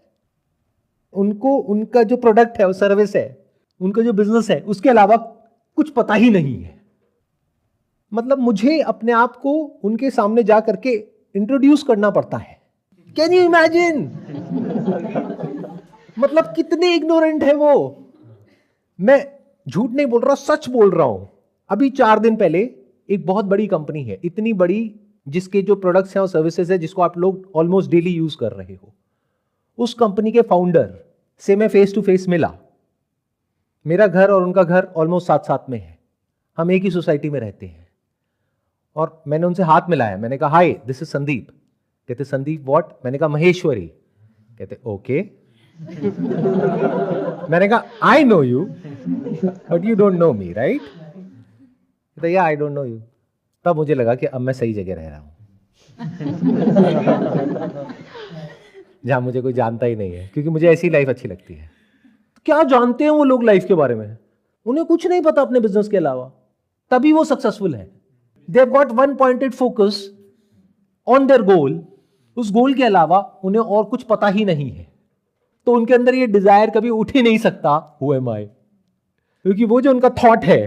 उनको उनका जो प्रोडक्ट है, वो सर्विस है, उनका जो बिजनेस है, उसके अलावा कुछ पता ही नहीं है। मतलब मुझे अपने आप को उनके सामने जा करके इंट्रोड्यूस करना पड़ता है। Can you imagine? मतलब कितने इग्नोरेंट है वो। मैं झूठ नहीं बोल रहा, सच बोल रहा हूं। अभी 4 दिन पहले एक बहुत बड़ी कंपनी है, इतनी बड़ी जिसके जो प्रोडक्ट्स हैं और सर्विसेज है जिसको आप लोग ऑलमोस्ट डेली यूज कर रहे हो, उस कंपनी के फाउंडर से मैं फेस टू फेस मिला। मेरा घर और उनका घर ऑलमोस्ट साथ साथ में है, हम एक ही सोसाइटी में रहते हैं। और मैंने उनसे हाथ मिलाया, मैंने कहा हाय दिस इज संदीप। कहते संदीप व्हाट? मैंने कहा महेश्वरी। कहते ओके। मैंने कहा I know you but you don't know me right? कहते या आई डोंट नो यू। तब मुझे लगा कि अब मैं सही जगह रह रहा हूं जहां मुझे कोई जानता ही नहीं है, क्योंकि मुझे ऐसी लाइफ अच्छी लगती है। क्या जानते हैं वो लोग लाइफ के बारे में? उन्हें कुछ नहीं पता अपने बिजनेस के अलावा, तभी वो सक्सेसफुल है। They have got one pointed focus on their गोल। उस गोल के अलावा उन्हें और कुछ पता ही नहीं है। तो उनके अंदर ये डिजायर कभी उठ ही नहीं सकता हु एम आई, क्योंकि वो जो उनका थॉट है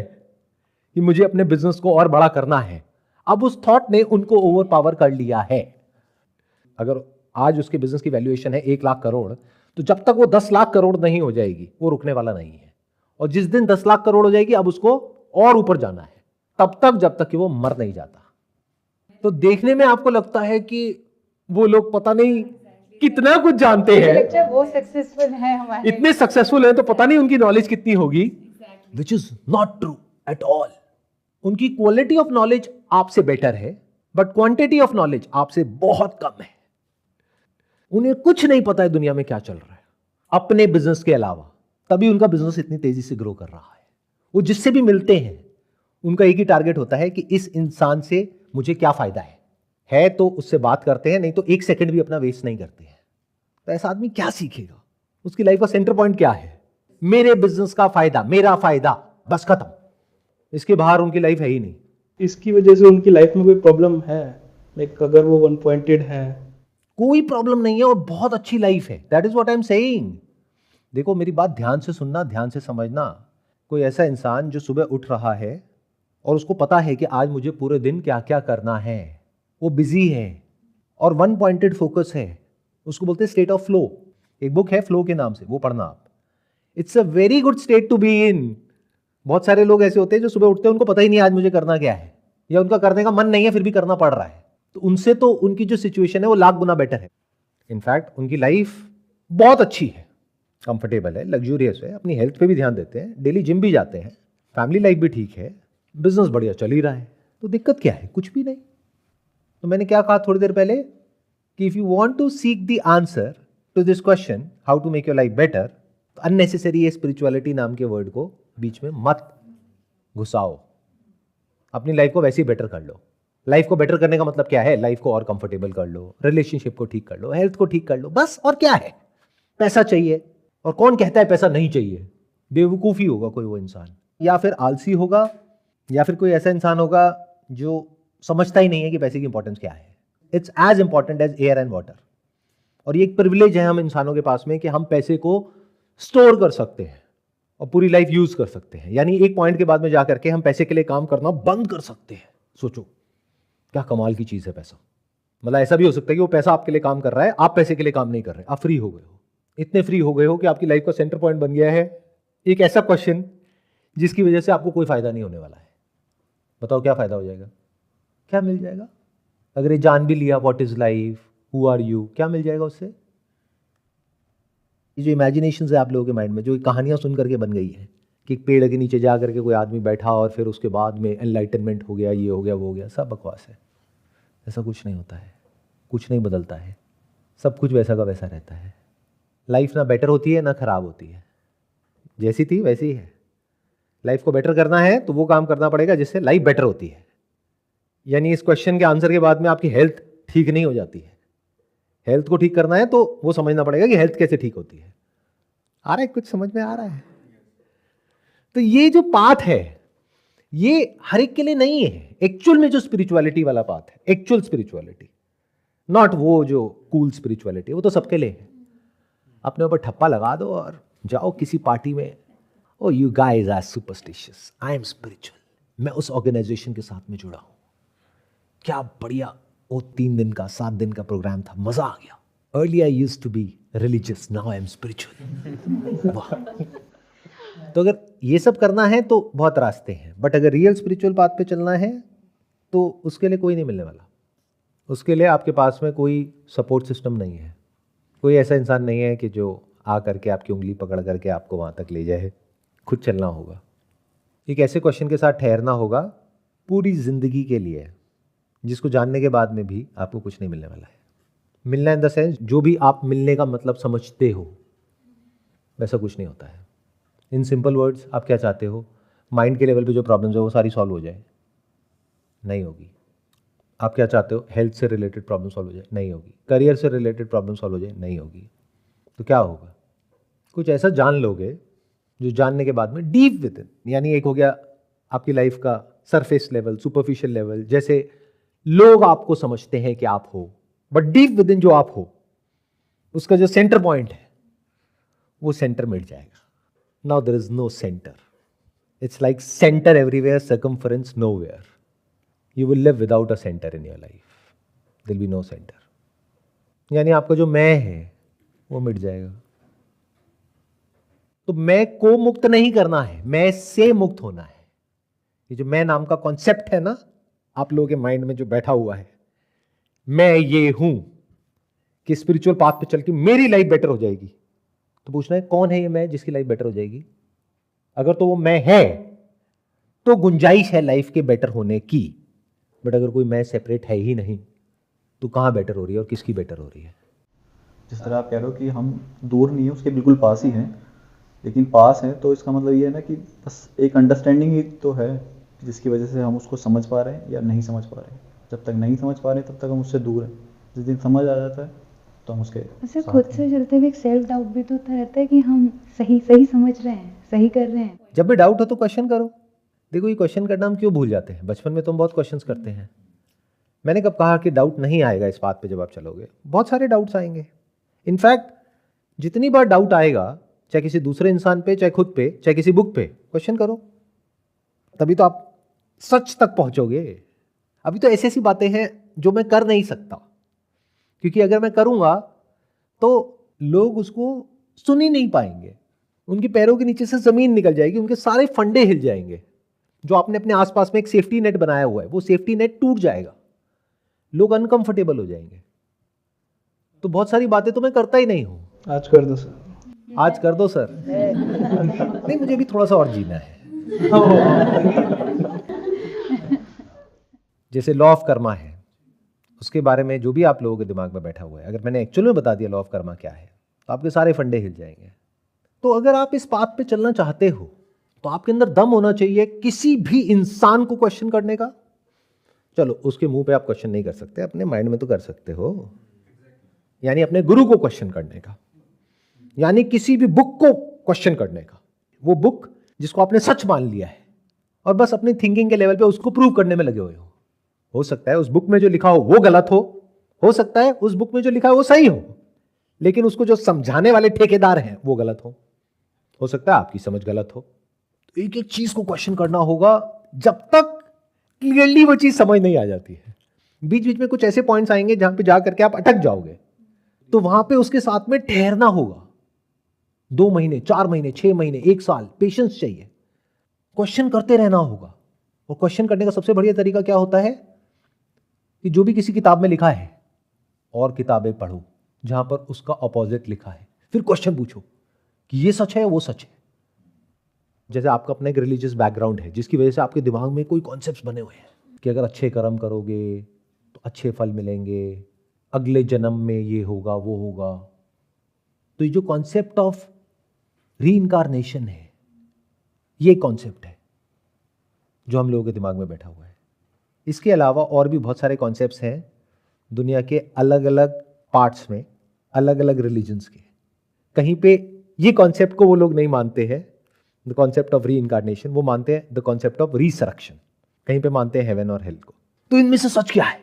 कि मुझे अपने बिजनेस को और बड़ा करना है, अब उस थॉट ने उनको ओवर पावर कर लिया है। अगर आज उसके बिजनेस की वैल्यूएशन है 1 लाख करोड़, तो जब तक वो 10 लाख करोड़ नहीं हो जाएगी वो रुकने वाला नहीं है। और जिस दिन 10 लाख करोड़ हो जाएगी, अब उसको और ऊपर जाना है, तब तक जब तक कि वो मर नहीं जाता। तो देखने में आपको लगता है कि वो लोग पता नहीं कितना कुछ जानते हैं, वो सक्सेसफुल है हमारे, इतने सक्सेसफुल हैं, तो पता नहीं उनकी नॉलेज कितनी होगी, which is not true at all. उनकी क्वालिटी ऑफ नॉलेज आपसे बेटर है, बट क्वांटिटी ऑफ नॉलेज आपसे बहुत कम है। उन्हें कुछ नहीं पता है दुनिया में क्या चल रहा है अपने बिजनेस के अलावा, तभी उनका बिजनेस इतनी तेजी से ग्रो कर रहा है। वो जिससे भी मिलते हैं उनका एक ही टारगेट होता है कि इस इंसान से मुझे क्या फायदा है तो उससे बात करते हैं, नहीं तो 1 सेकंड भी अपना वेस्ट नहीं करते हैं। तो ऐसा आदमी क्या सीखेगा? उसकी लाइफ का सेंटर पॉइंट क्या है? मेरे बिजनेस का फायदा, मेरा फायदा, बस खत्म। इसके बाहर उनकी लाइफ है ही नहीं। इसकी वजह से उनकी लाइफ में कोई प्रॉब्लम है? लाइक अगर वो 1 पॉइंटेड है? कोई प्रॉब्लम नहीं है और बहुत अच्छी लाइफ है। That is what I am saying. देखो मेरी बात ध्यान से सुनना, ध्यान से समझना। कोई ऐसा इंसान जो सुबह उठ रहा है और उसको पता है कि आज मुझे पूरे दिन क्या क्या करना है, वो बिजी है और 1 पॉइंटेड फोकस है, उसको बोलते हैं स्टेट ऑफ फ्लो। एक बुक है फ्लो के नाम से, वो पढ़ना आप। It's a very good state to be in. बहुत सारे लोग ऐसे होते हैं जो सुबह उठते हैं उनको पता ही नहीं आज मुझे करना क्या है, या उनका करने का मन नहीं है फिर भी करना पड़ रहा है। तो उनसे तो उनकी जो सिचुएशन है वो लाख गुना बेटर है। इनफैक्ट उनकी लाइफ बहुत अच्छी है, कंफर्टेबल है, लग्जूरियस है, अपनी हेल्थ पे भी ध्यान देते हैं, डेली जिम भी जाते हैं, फैमिली लाइफ भी ठीक है, बिजनेस बढ़िया चल ही रहा है। तो दिक्कत क्या है? कुछ भी नहीं। तो मैंने क्या कहा थोड़ी देर पहले कि if you want to seek the answer to this question how to make your life better, तो अननेसेसरी ये स्पिरिचुअलिटी नाम के वर्ड को बीच में मत घुसाओ। अपनी लाइफ को वैसे ही बेटर कर लो। लाइफ को बेटर करने का मतलब क्या है? लाइफ को और कंफर्टेबल कर लो, रिलेशनशिप को ठीक कर लो, हेल्थ को ठीक कर लो, बस। और क्या है? पैसा चाहिए, और कौन कहता है पैसा नहीं चाहिए? बेवकूफ़ी होगा कोई वो इंसान, या फिर आलसी होगा, या फिर कोई ऐसा इंसान होगा जो समझता ही नहीं है कि पैसे की इंपॉर्टेंस क्या है। It's as important as air and water. और ये एक प्रिविलेज है हम इंसानों के पास में कि हम पैसे को स्टोर कर सकते हैं और पूरी लाइफ यूज कर सकते हैं। यानी एक पॉइंट के बाद में जाकर के हम पैसे के लिए काम करना बंद कर सकते हैं। सोचो क्या कमाल की चीज है पैसा। मतलब ऐसा भी हो सकता है कि वो पैसा आपके लिए काम कर रहा है, आप पैसे के लिए काम नहीं कर रहे, आप फ्री हो गए हो। इतने फ्री हो गए हो कि आपकी लाइफ का सेंटर पॉइंट बन गया है एक ऐसा क्वेश्चन जिसकी वजह से आपको कोई फायदा नहीं होने वाला है। बताओ क्या फायदा हो जाएगा? क्या मिल जाएगा? अगर ये जान भी लिया what is life, who are you, क्या मिल जाएगा उससे? ये जो इमेजिनेशन है आप लोगों के माइंड में, जो कहानियां सुन करके बन गई है कि एक पेड़ के नीचे जा करके कोई आदमी बैठा और फिर उसके बाद में एनलाइटनमेंट हो गया, ये हो गया, वो हो गया, सब बकवास है। ऐसा कुछ नहीं होता है, कुछ नहीं बदलता है, सब कुछ वैसा का वैसा रहता है। लाइफ ना बेटर होती है ना खराब होती है, जैसी थी वैसी ही है। लाइफ को बेटर करना है तो वो काम करना पड़ेगा जिससे लाइफ बेटर होती है। यानी इस क्वेश्चन के आंसर के बाद में आपकी हेल्थ ठीक नहीं हो जाती है। हेल्थ को ठीक करना है तो वो समझना पड़ेगा कि हेल्थ कैसे ठीक होती है। आ रहा है? कुछ समझ में आ रहा है? तो ये जो पाथ है ये हर एक के लिए नहीं है। एक्चुअल में जो स्पिरिचुअलिटी वाला पाथ है, एक्चुअल स्पिरिचुअलिटी, नॉट वो जो कूल स्पिरिचुअलिटी, वो तो सबके लिए है। अपने ऊपर ठप्पा लगा दो और जाओ किसी पार्टी में, oh you guys are superstitious, I am spiritual, मैं उस ऑर्गेनाइजेशन के साथ में जुड़ा हूं, क्या बढ़िया, वो 3 दिन का 7 दिन का प्रोग्राम था, मजा आ गया। Early I used to be religious, now I am spiritual. वाह। तो अगर ये सब करना है तो बहुत रास्ते हैं, बट अगर रियल स्पिरिचुअल पाथ पे चलना है तो उसके लिए कोई नहीं मिलने वाला। उसके लिए आपके पास में कोई सपोर्ट सिस्टम नहीं है, कोई ऐसा इंसान नहीं है कि जो आ करके आपकी उंगली पकड़ करके आपको वहाँ तक ले जाए। खुद चलना होगा। एक ऐसे क्वेश्चन के साथ ठहरना होगा पूरी ज़िंदगी के लिए, जिसको जानने के बाद में भी आपको कुछ नहीं मिलने वाला है। मिलना इन द सेंस जो भी आप मिलने का मतलब समझते हो वैसा कुछ नहीं होता है। इन सिंपल वर्ड्स, आप क्या चाहते हो? माइंड के लेवल पे जो प्रॉब्लम्स है वो सारी सॉल्व हो जाए? नहीं होगी। आप क्या चाहते हो? हेल्थ से रिलेटेड प्रॉब्लम सॉल्व हो जाए? नहीं होगी। करियर से रिलेटेड प्रॉब्लम सॉल्व हो जाए? नहीं होगी। तो क्या होगा? कुछ ऐसा जान लोगे जो जानने के बाद में डीप विद इन, यानी एक हो गया आपकी लाइफ का सरफेस लेवल, सुपरफिशियल लेवल, जैसे लोग आपको समझते हैं कि आप हो, बट डीप विद इन जो आप हो उसका जो सेंटर पॉइंट है वो सेंटर मिट जाएगा। Now there is no centre, it's like centre everywhere, circumference nowhere. You will live without a centre in your life, there will be no centre. यानी आपका जो मैं है वो मिट जाएगा। तो मैं को मुक्त नहीं करना है, मैं से मुक्त होना है। ये जो मैं नाम का कॉन्सेप्ट है ना आप लोगों के माइंड में जो बैठा हुआ है, मैं ये हूं कि स्पिरिचुअल पाथ पे चल के मेरी लाइफ बेटर हो जाएगी। तो पूछना है कौन है ये मैं जिसकी लाइफ बेटर हो जाएगी? अगर तो वो मैं है तो गुंजाइश है लाइफ के बेटर होने की, बट अगर कोई मैं सेपरेट है ही नहीं तो कहां बेटर हो रही है और किसकी बेटर हो रही है? जिस तरह आप कह रहे हो कि हम दूर नहीं है, उसके बिल्कुल पास ही हैं, लेकिन पास है तो इसका मतलब ये है ना कि बस एक अंडरस्टैंडिंग ही तो है जिसकी वजह से हम उसको समझ पा रहे हैं या नहीं समझ पा रहे हैं। जब तक नहीं समझ पा रहे तब तक हम उससे दूर हैं। जिस दिन समझ आ जाता है तो हम उसके वैसे साथ खुद हैं। से चलते हुए एक सेल्फ डाउट भी तो होता रहता है कि हम सही सही समझ रहे हैं, सही कर रहे हैं। जब भी डाउट हो तो क्वेश्चन करो। देखो ये क्वेश्चन करना हम क्यों भूल जाते हैं? बचपन में तो हम बहुत क्वेश्चंस करते हैं। मैंने कब कहा कि डाउट नहीं आएगा इस बात पे? जब आप चलोगे बहुत सारे डाउट्स आएंगे। इनफैक्ट जितनी बार डाउट आएगा, चाहे किसी दूसरे इंसान पे, चाहे खुद पे, चाहे किसी बुक पे, क्वेश्चन करो, तभी तो आप सच तक पहुंचोगे। अभी तो ऐसी ऐसी बातें हैं जो मैं कर नहीं सकता, क्योंकि अगर मैं करूंगा तो लोग उसको सुन ही नहीं पाएंगे। उनके पैरों के नीचे से जमीन निकल जाएगी, उनके सारे फंडे हिल जाएंगे। जो आपने अपने आसपास में एक सेफ्टी नेट बनाया हुआ है वो सेफ्टी नेट टूट जाएगा, लोग अनकंफर्टेबल हो जाएंगे। तो बहुत सारी बातें तो मैं करता ही नहीं हूं। आज कर दो सर। आज कर दो सर। नहीं, मुझे भी थोड़ा सा और जीना है। जैसे लॉ ऑफ कर्मा है, उसके बारे में जो भी आप लोगों के दिमाग में बैठा हुआ है, अगर मैंने एक्चुअल में बता दिया लॉ ऑफ कर्मा क्या है, तो आपके सारे फंडे हिल जाएंगे। तो अगर आप इस पाथ पे चलना चाहते हो तो आपके अंदर दम होना चाहिए किसी भी इंसान को क्वेश्चन करने का। चलो उसके मुंह पे आप क्वेश्चन नहीं कर सकते, अपने माइंड में तो कर सकते हो। यानी अपने गुरु को क्वेश्चन करने का, यानी किसी भी बुक को क्वेश्चन करने का, वो बुक जिसको आपने सच मान लिया है और बस अपनी थिंकिंग के लेवल पे उसको प्रूव करने में लगे हुए हो सकता है उस बुक में जो लिखा हो वो गलत हो सकता है उस बुक में जो लिखा है वो सही हो, लेकिन उसको जो समझाने वाले ठेकेदार हैं वो गलत हो सकता है आपकी समझ गलत हो। तो एक एक चीज को क्वेश्चन करना होगा जब तक क्लियरली वो चीज समझ नहीं आ जाती है। बीच बीच में कुछ ऐसे पॉइंट्स आएंगे जहां पे जा करके आप अटक जाओगे, तो वहां पे उसके साथ में ठहरना होगा। 2 महीने, 4 महीने, 6 महीने, 1 साल पेशेंस चाहिए, क्वेश्चन करते रहना होगा। और क्वेश्चन करने का सबसे बढ़िया तरीका क्या होता है कि जो भी किसी किताब में लिखा है और किताबें पढ़ो जहां पर उसका अपोजिट लिखा है, फिर क्वेश्चन पूछो कि ये सच है वो सच है। जैसे आपका अपना एक रिलीजियस बैकग्राउंड है जिसकी वजह से आपके दिमाग में कोई कॉन्सेप्ट्स बने हुए हैं कि अगर अच्छे कर्म करोगे तो अच्छे फल मिलेंगे, अगले जन्म में ये होगा वो होगा। तो ये जो कॉन्सेप्ट ऑफ रीइंकारनेशन है, ये कॉन्सेप्ट है जो हम लोगों के दिमाग में बैठा हुआ है। इसके अलावा और भी बहुत सारे कॉन्सेप्ट्स हैं दुनिया के अलग अलग पार्ट्स में, अलग अलग रिलीजन्स के। कहीं पे ये कॉन्सेप्ट को वो लोग नहीं मानते हैं, द कॉन्सेप्ट ऑफ रीइंकारनेशन, वो मानते हैं द कॉन्सेप्ट ऑफ रिसरेक्शन। कहीं पे मानते हैं हेवन और हेल को। तो इनमें से सच क्या है,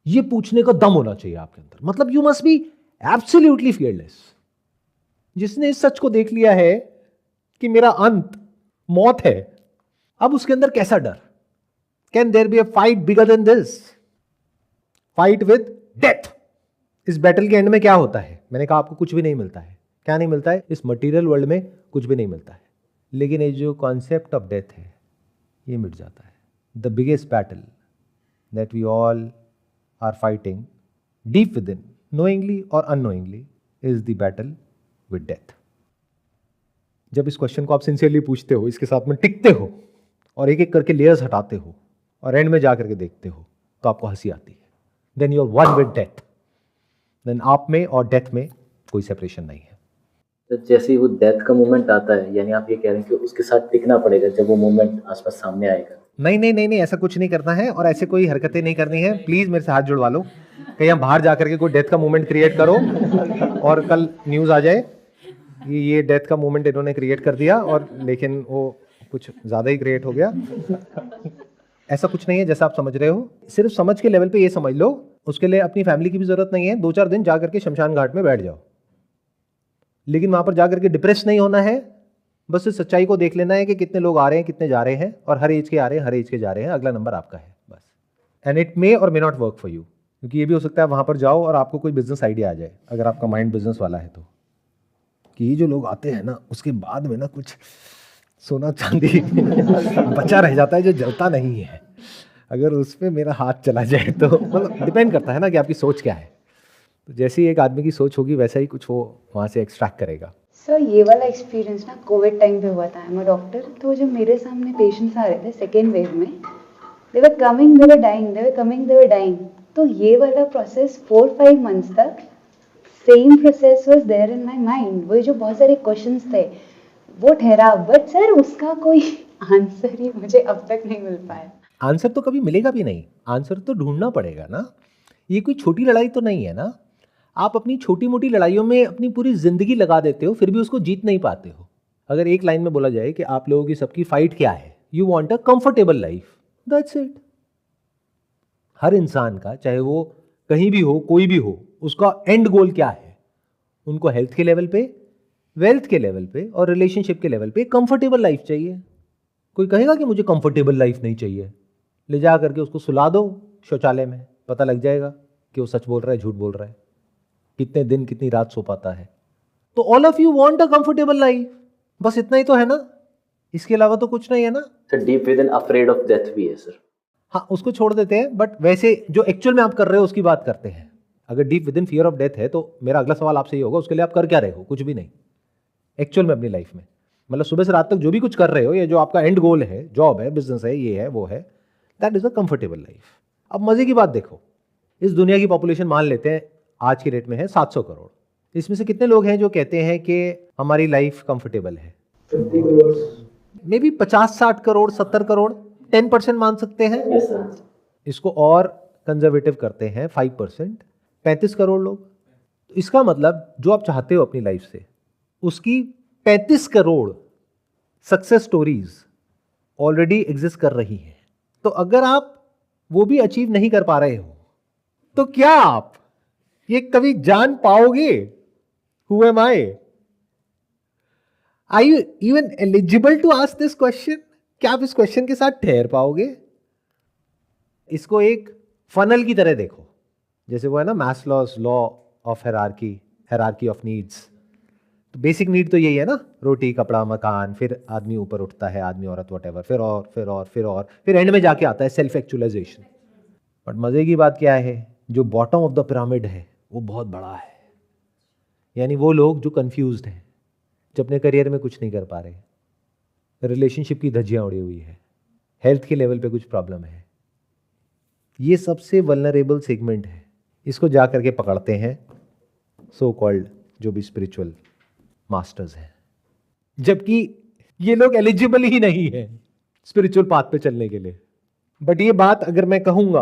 ये पूछने का दम होना चाहिए आपके अंदर। मतलब you must be absolutely fearless. जिसने इस सच को देख लिया है कि मेरा अंत मौत है, अब उसके अंदर कैसा डर? Can there be a fight bigger than this? Fight with death. इस बैटल के एंड में क्या होता है? मैंने कहा आपको कुछ भी नहीं मिलता है। क्या नहीं मिलता है? इस मटेरियल वर्ल्ड में कुछ भी नहीं मिलता है, लेकिन ये जो कॉन्सेप्ट ऑफ डेथ है ये मिट जाता है। The biggest battle that we all are fighting deep within, knowingly और unknowingly, is the battle with death. जब इस क्वेश्चन को आप सिंसियरली पूछते हो, इसके साथ में टिकते हो और एक एक करके लेयर्स हटाते हो और एंड में जा करके देखते हो, तो आपको हंसी आती है। Then you are one with death. Then आप में और डेथ में कोई सेपरेशन नहीं है। तो जैसे ही वो डेथ का मोमेंट आता है, यानी आप ये कह रहे हैं कि उसके साथ टिकना पड़ेगा जब वो मोमेंट आसपास सामने आएगा? नहीं नहीं नहीं नहीं, ऐसा कुछ नहीं करना है और ऐसे कोई हरकतें नहीं करनी है। प्लीज मेरे से हाथ जुड़वा लो। कहीं हम बाहर जाकर के कोई डेथ का मोमेंट क्रिएट करो और कल न्यूज आ जाए कि ये डेथ का मोमेंट इन्होंने क्रिएट कर दिया, और लेकिन वो कुछ ज्यादा ही क्रिएट हो गया। ऐसा कुछ नहीं है जैसा आप समझ रहे हो। सिर्फ समझ के लेवल पे ये समझ लो, उसके लिए अपनी फैमिली की भी जरूरत नहीं है। 2-4 दिन जा करके शमशान घाट में बैठ जाओ, लेकिन वहां पर जाकर के डिप्रेस नहीं होना है। बस इस सच्चाई को देख लेना है कि कितने लोग आ रहे हैं, कितने जा रहे हैं, और हर एज के आ रहे हैं, हर एज के जा रहे हैं। अगला नंबर आपका है बस। एंड इट मे और may not work for you, क्योंकि ये भी हो सकता है वहां पर जाओ और आपको कोई बिजनेस आइडिया आ जाए, अगर आपका माइंड बिजनेस वाला है तो, कि ये जो लोग आते हैं ना उसके बाद में ना कुछ सोना चांदी बचा रह जाता है जो जलता नहीं है। अगर उस पर मेरा हाथ चला जाए तो, मतलब डिपेंड करता है ना कि आपकी सोच क्या है। तो जैसी एक आदमी की सोच होगी वैसा ही कुछ वो वहाँ से एक्सट्रैक्ट करेगा। सर ये वाला एक्सपीरियंस ना कोविड टाइम पे हुआ था। I am a doctor. तो जब मेरे सामने पेशेंट्स आ रहे थे सेकेंड वेव में, they were coming, they were dying, they were coming, they were dying. तो ये वाला प्रोसेस 4-5 मंथ्स तक same process was there in my mind. वो जो बहुत सारे क्वेश्चंस थे वो ठहरा, बट सर उसका कोई आंसर ही मुझे अब तक नहीं मिल पाया। आंसर तो कभी मिलेगा भी नहीं, आंसर तो ढूंढना पड़ेगा ना। ये कोई छोटी लड़ाई तो नहीं है ना। आप अपनी छोटी मोटी लड़ाइयों में अपनी पूरी जिंदगी लगा देते हो, फिर भी उसको जीत नहीं पाते हो। अगर एक लाइन में बोला जाए कि आप लोगों की सबकी फाइट क्या है, you want a comfortable life, that's it. हर इंसान का, चाहे वो कहीं भी हो, कोई भी हो, उसका एंड गोल क्या है? उनको हेल्थ के लेवल पे, वेल्थ के लेवल पे और रिलेशनशिप के लेवल पे कंफर्टेबल लाइफ चाहिए। कोई कहेगा कि मुझे कंफर्टेबल लाइफ नहीं चाहिए, ले जा करके उसको सुला दो शौचालय में, पता लग जाएगा कि वो सच बोल रहा है झूठ बोल रहा है, कितने दिन कितनी रात सो पाता है। तो all of you want a comfortable life, बस इतना ही तो है ना, इसके अलावा तो कुछ नहीं है ना। Sir deep with in afraid of death भी है सर। हाँ, उसको छोड़ देते हैं, बट वैसे जो एक्चुअल में आप कर रहे हो उसकी बात करते हैं। अगर deep with in fear of death है तो मेरा अगला सवाल आपसे ये होगा, उसके लिए आप कर क्या रहे हो? कुछ भी नहीं एक्चुअल में अपनी लाइफ में। मतलब सुबह से रात तक जो भी कुछ कर रहे हो, या जो आपका एंड गोल है, जॉब है, बिजनेस है, ये है, वो है, that is a comfortable life. अब मजे की बात देखो, इस दुनिया की पॉपुलेशन मान लेते हैं आज के रेट में है 700 करोड़। इसमें से कितने लोग हैं जो कहते हैं कि हमारी लाइफ कंफर्टेबल है? 50 करोड़। मे बी 50-60 करोड़, 70 करोड़, 10% मान सकते हैं। Yes sir. इसको और कंजर्वेटिव करते हैं 5%, 35 करोड़ लोग। तो इसका मतलब जो आप चाहते हो अपनी लाइफ से, उसकी 35 crore success stories already exist कर रही हैं। तो अगर आप वो भी अचीव नहीं कर पा रहे हो, तो क्या आप ये कभी जान पाओगे? Who am I? Are you even eligible to ask this question? क्या आप इस क्वेश्चन के साथ ठहर पाओगे? इसको एक फनल की तरह देखो, जैसे वो है ना Maslow's law of hierarchy of needs. तो बेसिक नीड तो यही है ना, रोटी, कपड़ा, मकान, फिर आदमी ऊपर उठता है, आदमी औरत व्हाटएवर, फिर एंड में जाके आता है सेल्फ एक्चुअलाइजेशन। बट मजे की बात क्या है, जो बॉटम ऑफ द पिरामिड है वो बहुत बड़ा है। यानी वो लोग जो कंफ्यूज्ड हैं, जो अपने करियर में कुछ नहीं कर पा रहे, रिलेशनशिप की धज्जियां उड़ी हुई है, हेल्थ के लेवल पे कुछ प्रॉब्लम है, ये सबसे वल्नरेबल सेगमेंट है। इसको जा करके पकड़ते हैं सो कॉल्ड जो भी स्पिरिचुअल मास्टर्स हैं, जबकि ये लोग एलिजिबल ही नहीं है स्पिरिचुअल पाथ पे चलने के लिए। बट ये बात अगर मैं कहूंगा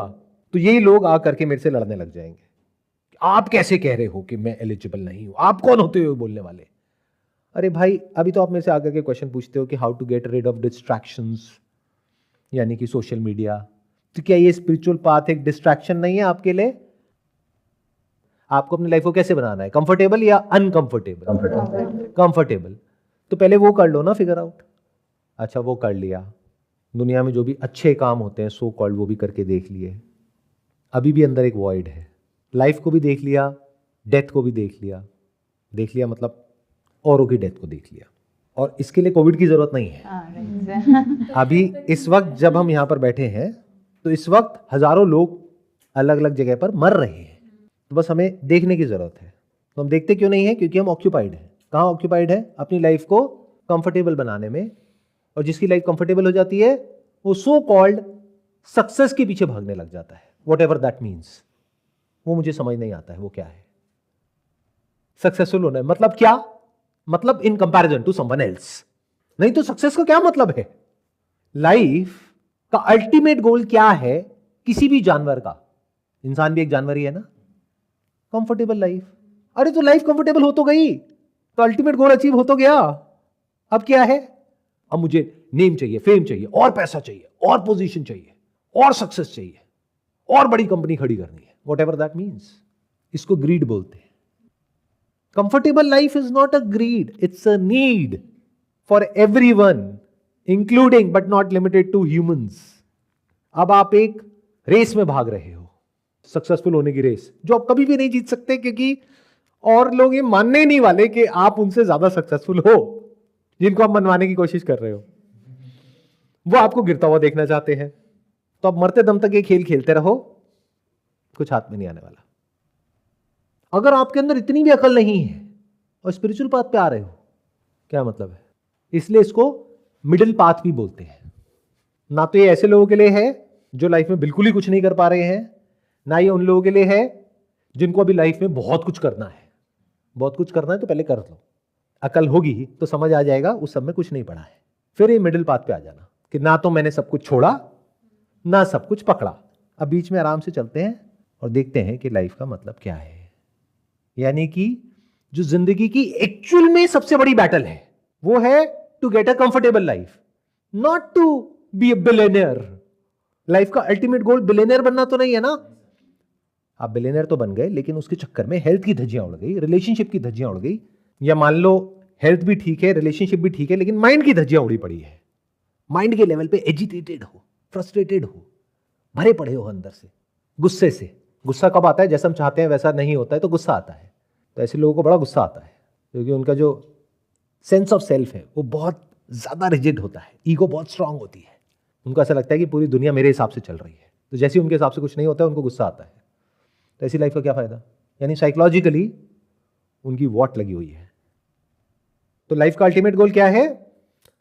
तो यही लोग आकर के मेरे से लड़ने लग जाएंगे, आप कैसे कह रहे हो कि मैं एलिजिबल नहीं हूं? आप कौन होते हो बोलने वाले? अरे भाई, अभी तो आप मेरे से आकर के क्वेश्चन पूछते हो कि how to get rid of distractions, यानी कि सोशल मीडिया। तो क्या ये स्पिरिचुअल पाथ एक डिस्ट्रैक्शन नहीं है आपके लिए? आपको अपनी लाइफ को कैसे बनाना है, कंफर्टेबल या अनकंफर्टेबल? कंफर्टेबल। तो पहले वो कर लो ना, फिगर आउट। अच्छा, वो कर लिया, दुनिया में जो भी अच्छे काम होते हैं सो कॉल्ड वो भी करके देख लिए, अभी भी अंदर एक वॉइड है। लाइफ को भी देख लिया, डेथ को भी देख लिया मतलब औरों की डेथ को देख लिया। और इसके लिए कोविड की जरूरत नहीं है। अभी इस वक्त जब हम यहाँ पर बैठे हैं तो इस वक्त हजारों लोग अलग अलग जगह पर मर रहे हैं, तो बस हमें देखने की जरूरत है। तो हम देखते क्यों नहीं है? क्योंकि हम ऑक्यूपाइड हैं। कहाँ ऑक्यूपाइड है? अपनी लाइफ को कंफर्टेबल बनाने में। और जिसकी लाइफ कंफर्टेबल हो जाती है वो सो कॉल्ड सक्सेस के पीछे भागने लग जाता है, वॉट एवर दैट मीन्स। वो मुझे समझ नहीं आता है वो क्या है। सक्सेसफुल होना है मतलब क्या? मतलब in comparison to someone else. नहीं तो सक्सेस का क्या मतलब है? लाइफ का अल्टीमेट गोल क्या है किसी भी जानवर का? इंसान भी एक जानवर ही है ना। Comfortable life. अरे तो लाइफ कंफर्टेबल हो तो गई, तो अल्टीमेट गोल अचीव हो तो गया। अब क्या है? अब मुझे नेम चाहिए, फेम चाहिए, और पैसा चाहिए, और पोजीशन चाहिए, और सक्सेस चाहिए, और बड़ी कंपनी खड़ी करनी है, वॉट एवर दैट मीन्स। इसको ग्रीड बोलते हैं। Comfortable life is not a greed, it's a need for everyone, including but not limited to humans. अब आप एक रेस में भाग रहे हो, सक्सेसफुल होने की रेस, जो आप कभी भी नहीं जीत सकते, क्योंकि और लोग ये मानने ही नहीं वाले कि आप उनसे ज्यादा सक्सेसफुल हो। जिनको आप मनवाने की कोशिश कर रहे हो वो आपको गिरता हुआ देखना चाहते हैं। तो आप मरते दम तक ये खेल खेलते रहो, कुछ हाथ में नहीं आने वाला। अगर आपके अंदर इतनी भी अकल नहीं है और स्पिरिचुअल पाथ पे आ रहे हो, क्या मतलब है? इसलिए इसको मिडिल पाथ भी बोलते हैं। ना तो ये ऐसे लोगों के लिए है जो लाइफ में बिल्कुल ही कुछ नहीं कर पा रहे हैं, ना ये उन लोगों के लिए है जिनको अभी लाइफ में बहुत कुछ करना है। बहुत कुछ करना है तो पहले कर लो, अकल होगी तो समझ आ जाएगा उस सब में कुछ नहीं पड़ा है। फिर ये मिडिल पाथ पे आ जाना कि ना तो मैंने सब कुछ छोड़ा, ना सब कुछ पकड़ा, अब बीच में आराम से चलते हैं और देखते हैं कि लाइफ का मतलब क्या है। यानी कि जो जिंदगी की एक्चुअल में सबसे बड़ी बैटल है वो है to get a comfortable life, not to be a billionaire. Life का अल्टीमेट गोल बिलियनियर बनना तो नहीं है ना। आप बिलियनियर तो बन गए, लेकिन उसके चक्कर में हेल्थ की धज्जियां उड़ गई, रिलेशनशिप की धज्जियां उड़ गई, या मान लो हेल्थ भी ठीक है, रिलेशनशिप भी ठीक है, लेकिन माइंड की धज्जियां उड़ी पड़ी है। माइंड के लेवल पे एजिटेटेड हो, फ्रस्ट्रेटेड हो, भरे पड़े हो अंदर से गुस्से से। गुस्सा कब आता है? जैसा हम चाहते हैं वैसा नहीं होता है तो गुस्सा आता है। तो ऐसे लोगों को बड़ा गुस्सा आता है, क्योंकि उनका जो सेंस ऑफ सेल्फ है वो बहुत ज़्यादा रिजिड होता है, ईगो बहुत स्ट्रांग होती है, उनको ऐसा लगता है कि पूरी दुनिया मेरे हिसाब से चल रही है, तो जैसे ही उनके हिसाब से कुछ नहीं होता है उनको गुस्सा आता है। तो ऐसी लाइफ का क्या फ़ायदा? यानी साइकोलॉजिकली उनकी वॉट लगी हुई है। तो लाइफ का अल्टीमेट गोल क्या है?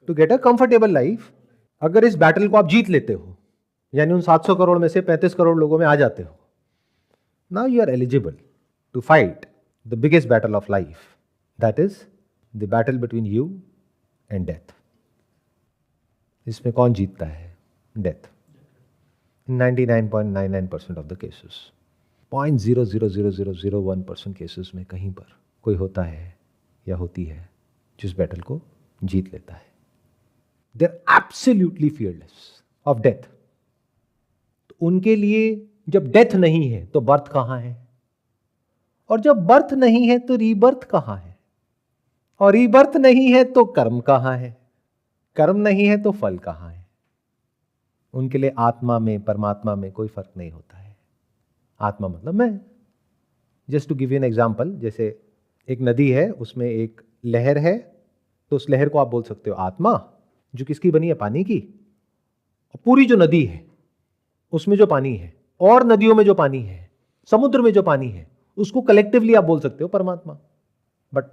To get a comfortable life. अगर इस बैटल को आप जीत लेते हो, यानी उन 700 करोड़ में से 35 करोड़ लोगों में आ जाते हो, now you are eligible to fight the biggest battle of life, that is the battle between you and death. इसमें कौन जीतता है? Death. In 99.99% of the cases, 0.00001% cases में कहीं पर कोई होता है या होती है जिस बैटल को जीत लेता है। They are absolutely fearless of death. तो उनके लिए जब डेथ नहीं है तो बर्थ कहाँ है, और जब बर्थ नहीं है तो रीबर्थ कहाँ है, और रीबर्थ नहीं है तो कर्म कहाँ है, कर्म नहीं है तो फल कहाँ है। उनके लिए आत्मा में परमात्मा में कोई फर्क नहीं होता है। आत्मा मतलब मैं। Just to give you an example, जैसे एक नदी है, उसमें एक लहर है, तो उस लहर को आप बोल सकते हो आत्मा, जो किसकी बनी है? पानी की। और पूरी जो नदी है उसमें जो पानी है, और नदियों में जो पानी है, समुद्र में जो पानी है, उसको कलेक्टिवली आप बोल सकते हो परमात्मा। बट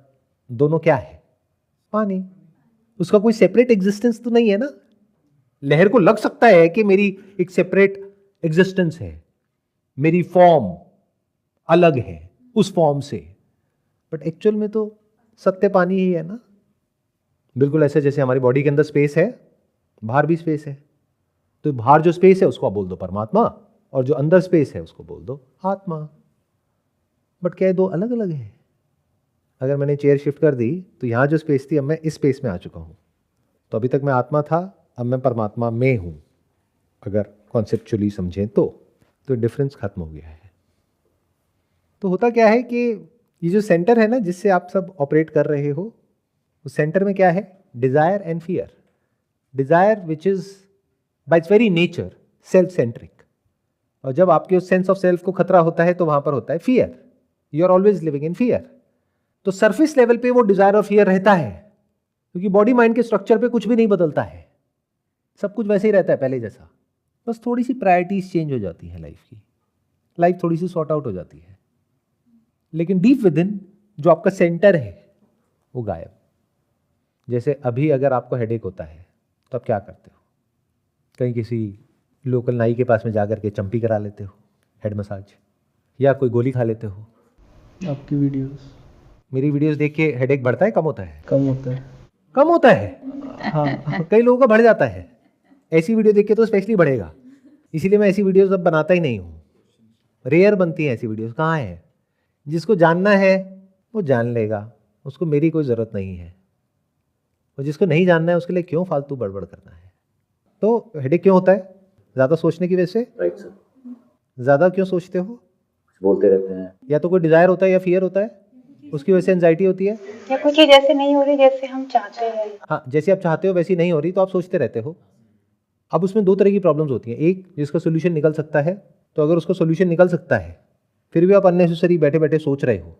दोनों क्या है? पानी। उसका कोई सेपरेट एग्जिस्टेंस तो नहीं है ना। लहर को लग सकता है कि मेरी एक सेपरेट एग्जिस्टेंस है, मेरी फॉर्म अलग है उस फॉर्म से, बट एक्चुअल में तो सत्य पानी ही है ना। बिल्कुल ऐसे जैसे हमारी बॉडी के अंदर स्पेस है, बाहर भी स्पेस है, तो बाहर जो स्पेस है उसको आप बोल दो परमात्मा, और जो अंदर स्पेस है उसको बोल दो आत्मा। बट क्या दो अलग अलग है? अगर मैंने चेयर शिफ्ट कर दी तो यहां जो स्पेस थी अब मैं इस स्पेस में आ चुका हूं, तो अभी तक मैं आत्मा था, अब मैं परमात्मा में हूं। अगर कॉन्सेप्चुअली समझें तो डिफरेंस खत्म हो गया है। तो होता क्या है कि ये जो सेंटर है ना जिससे आप सब ऑपरेट कर रहे हो, उस सेंटर में क्या है? Desire and fear. Desire which is by its very nature self centric, और जब आपके उस सेंस ऑफ सेल्फ को खतरा होता है तो वहां पर होता है fear. You are always living in fear. तो सरफेस लेवल पे वो डिजायर और फियर रहता है, क्योंकि बॉडी माइंड के स्ट्रक्चर पे कुछ भी नहीं बदलता है, सब कुछ वैसे ही रहता है पहले जैसा। बस थोड़ी सी प्रायोरिटीज चेंज हो जाती है लाइफ की, लाइफ थोड़ी सी सॉर्ट आउट हो जाती है, लेकिन डीप विद इन जो आपका सेंटर है वो गायब। जैसे अभी अगर आपको हेडेक होता है तो आप क्या करते हो? कहीं किसी लोकल नाई के पास में जाकर के चंपी करा लेते हो, हेड मसाज, या कोई गोली खा लेते हो। आपकी वीडियोस मेरी वीडियोस देख के हेडेक बढ़ता है कम होता है? कम होता है। कम होता है। हाँ कई लोगों का बढ़ जाता है। ऐसी वीडियो देख के तो स्पेशली बढ़ेगा, इसीलिए मैं ऐसी वीडियोस अब बनाता ही नहीं हूँ। रेयर बनती हैं ऐसी वीडियोस। कहाँ है? जिसको जानना है वो जान लेगा, उसको मेरी कोई ज़रूरत नहीं है। और जिसको नहीं जानना है उसके लिए क्यों फालतू बड़बड़ करना है? तो हेडेक क्यों होता है? ज़्यादा सोचने की वजह से। Right sir. ज़्यादा क्यों सोचते हो? बोलते रहते हैं। या तो कोई डिज़ायर होता है या फियर होता है, उसकी वजह से एंजाइटी होती है। या कोई चीज़ ऐसे नहीं हो रही जैसे हम चाहते हैं। हाँ, जैसे आप चाहते हो वैसी नहीं हो रही तो आप सोचते रहते हो। अब उसमें दो तरह की प्रॉब्लम्स होती हैं। एक जिसका सोल्यूशन निकल सकता है, तो अगर उसका सोल्यूशन निकल सकता है फिर भी आप अननेसेसरी बैठे बैठे सोच रहे हो,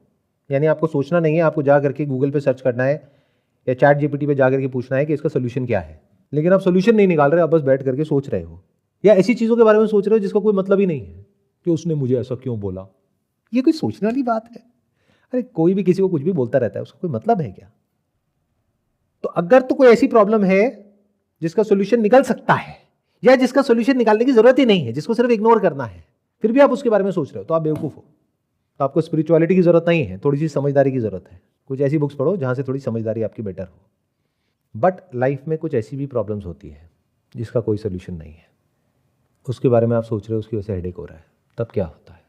यानी आपको सोचना नहीं है, आपको जा करके गूगल पे सर्च करना है या चैट जीपीटी पे जा करके पूछना है कि इसका सोल्यूशन क्या है, लेकिन आप सोल्यूशन नहीं निकाल रहे, आप बस बैठ करके सोच रहे हो, या ऐसी चीज़ों के बारे में सोच रहे हो जिसका कोई मतलब ही नहीं है कि उसने मुझे ऐसा क्यों बोला। ये कोई सोचने वाली बात है? अरे कोई भी किसी को कुछ भी बोलता रहता है, उसका कोई मतलब है क्या? तो अगर तो कोई ऐसी प्रॉब्लम है जिसका सोल्यूशन निकल सकता है, या जिसका सोल्यूशन निकालने की जरूरत ही नहीं है, जिसको सिर्फ इग्नोर करना है, फिर भी आप उसके बारे में सोच रहे हो, तो आप बेवकूफ हो। तो आपको स्पिरिचुअलिटी की जरूरत नहीं है, थोड़ी सी समझदारी की जरूरत है। कुछ ऐसी बुक्स पढ़ो जहां से थोड़ी समझदारी आपकी बेटर हो। बट लाइफ में कुछ ऐसी भी प्रॉब्लम्स होती है जिसका कोई सोल्यूशन नहीं है, उसके बारे में आप सोच रहे हो, उसकी वजह से हेडेक हो रहा है। तब क्या होता है?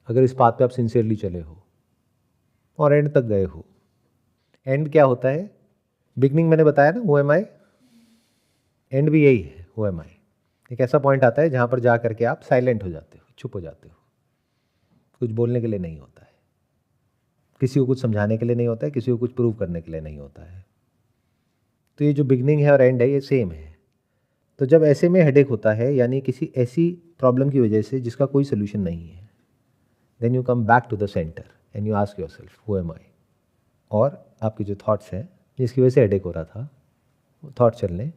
अगर इस बात पे आप सिंसियरली चले हो और एंड तक गए हो, एंड क्या होता है? बिगनिंग मैंने बताया ना, हु एम आई, एंड भी यही है, हु एम आई। एक ऐसा पॉइंट आता है जहां पर जा करके आप साइलेंट हो जाते हो, चुप हो जाते हो, कुछ बोलने के लिए नहीं होता है, किसी को कुछ समझाने के लिए नहीं होता है, किसी को कुछ प्रूव करने के लिए नहीं होता है। तो ये जो बिगनिंग है और एंड है ये सेम है। तो जब ऐसे में हेडेक होता है, यानी किसी ऐसी प्रॉब्लम की वजह से जिसका कोई सोल्यूशन नहीं है, then you come back to the centre and you ask yourself who am I, और आपके जो थॉट्स हैं जिसकी वजह से हेडेक हो रहा था, वो थॉट चलने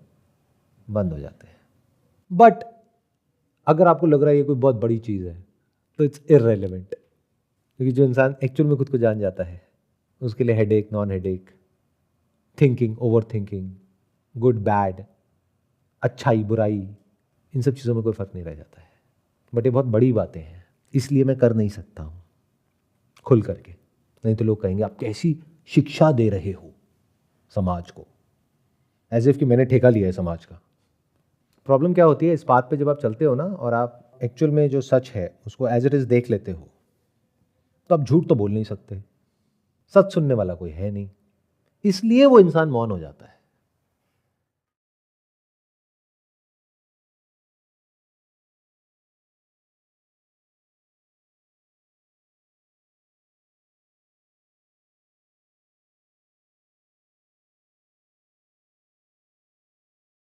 बंद हो जाते हैं। बट अगर आपको लग रहा है ये कोई बहुत बड़ी चीज़ है तो इट्स इररेलेवेंट, क्योंकि जो इंसान एक्चुअल में खुद को जान जाता है उसके लिए headache, non headache, thinking, over thinking, good bad, अच्छाई बुराई, इन सब चीज़ों में कोई फ़र्क नहीं रह जाता है। बट ये बहुत बड़ी बातें हैं, इसलिए मैं कर नहीं सकता हूँ खुल करके, नहीं तो लोग कहेंगे आप कैसी शिक्षा दे रहे हो समाज को, एज इफ कि मैंने ठेका लिया है समाज का। प्रॉब्लम क्या होती है इस बात पे, जब आप चलते हो ना और आप एक्चुअल में जो सच है उसको एज इट इज़ देख लेते हो, तो आप झूठ तो बोल नहीं सकते, सच सुनने वाला कोई है नहीं, इसलिए वो इंसान मौन हो जाता है।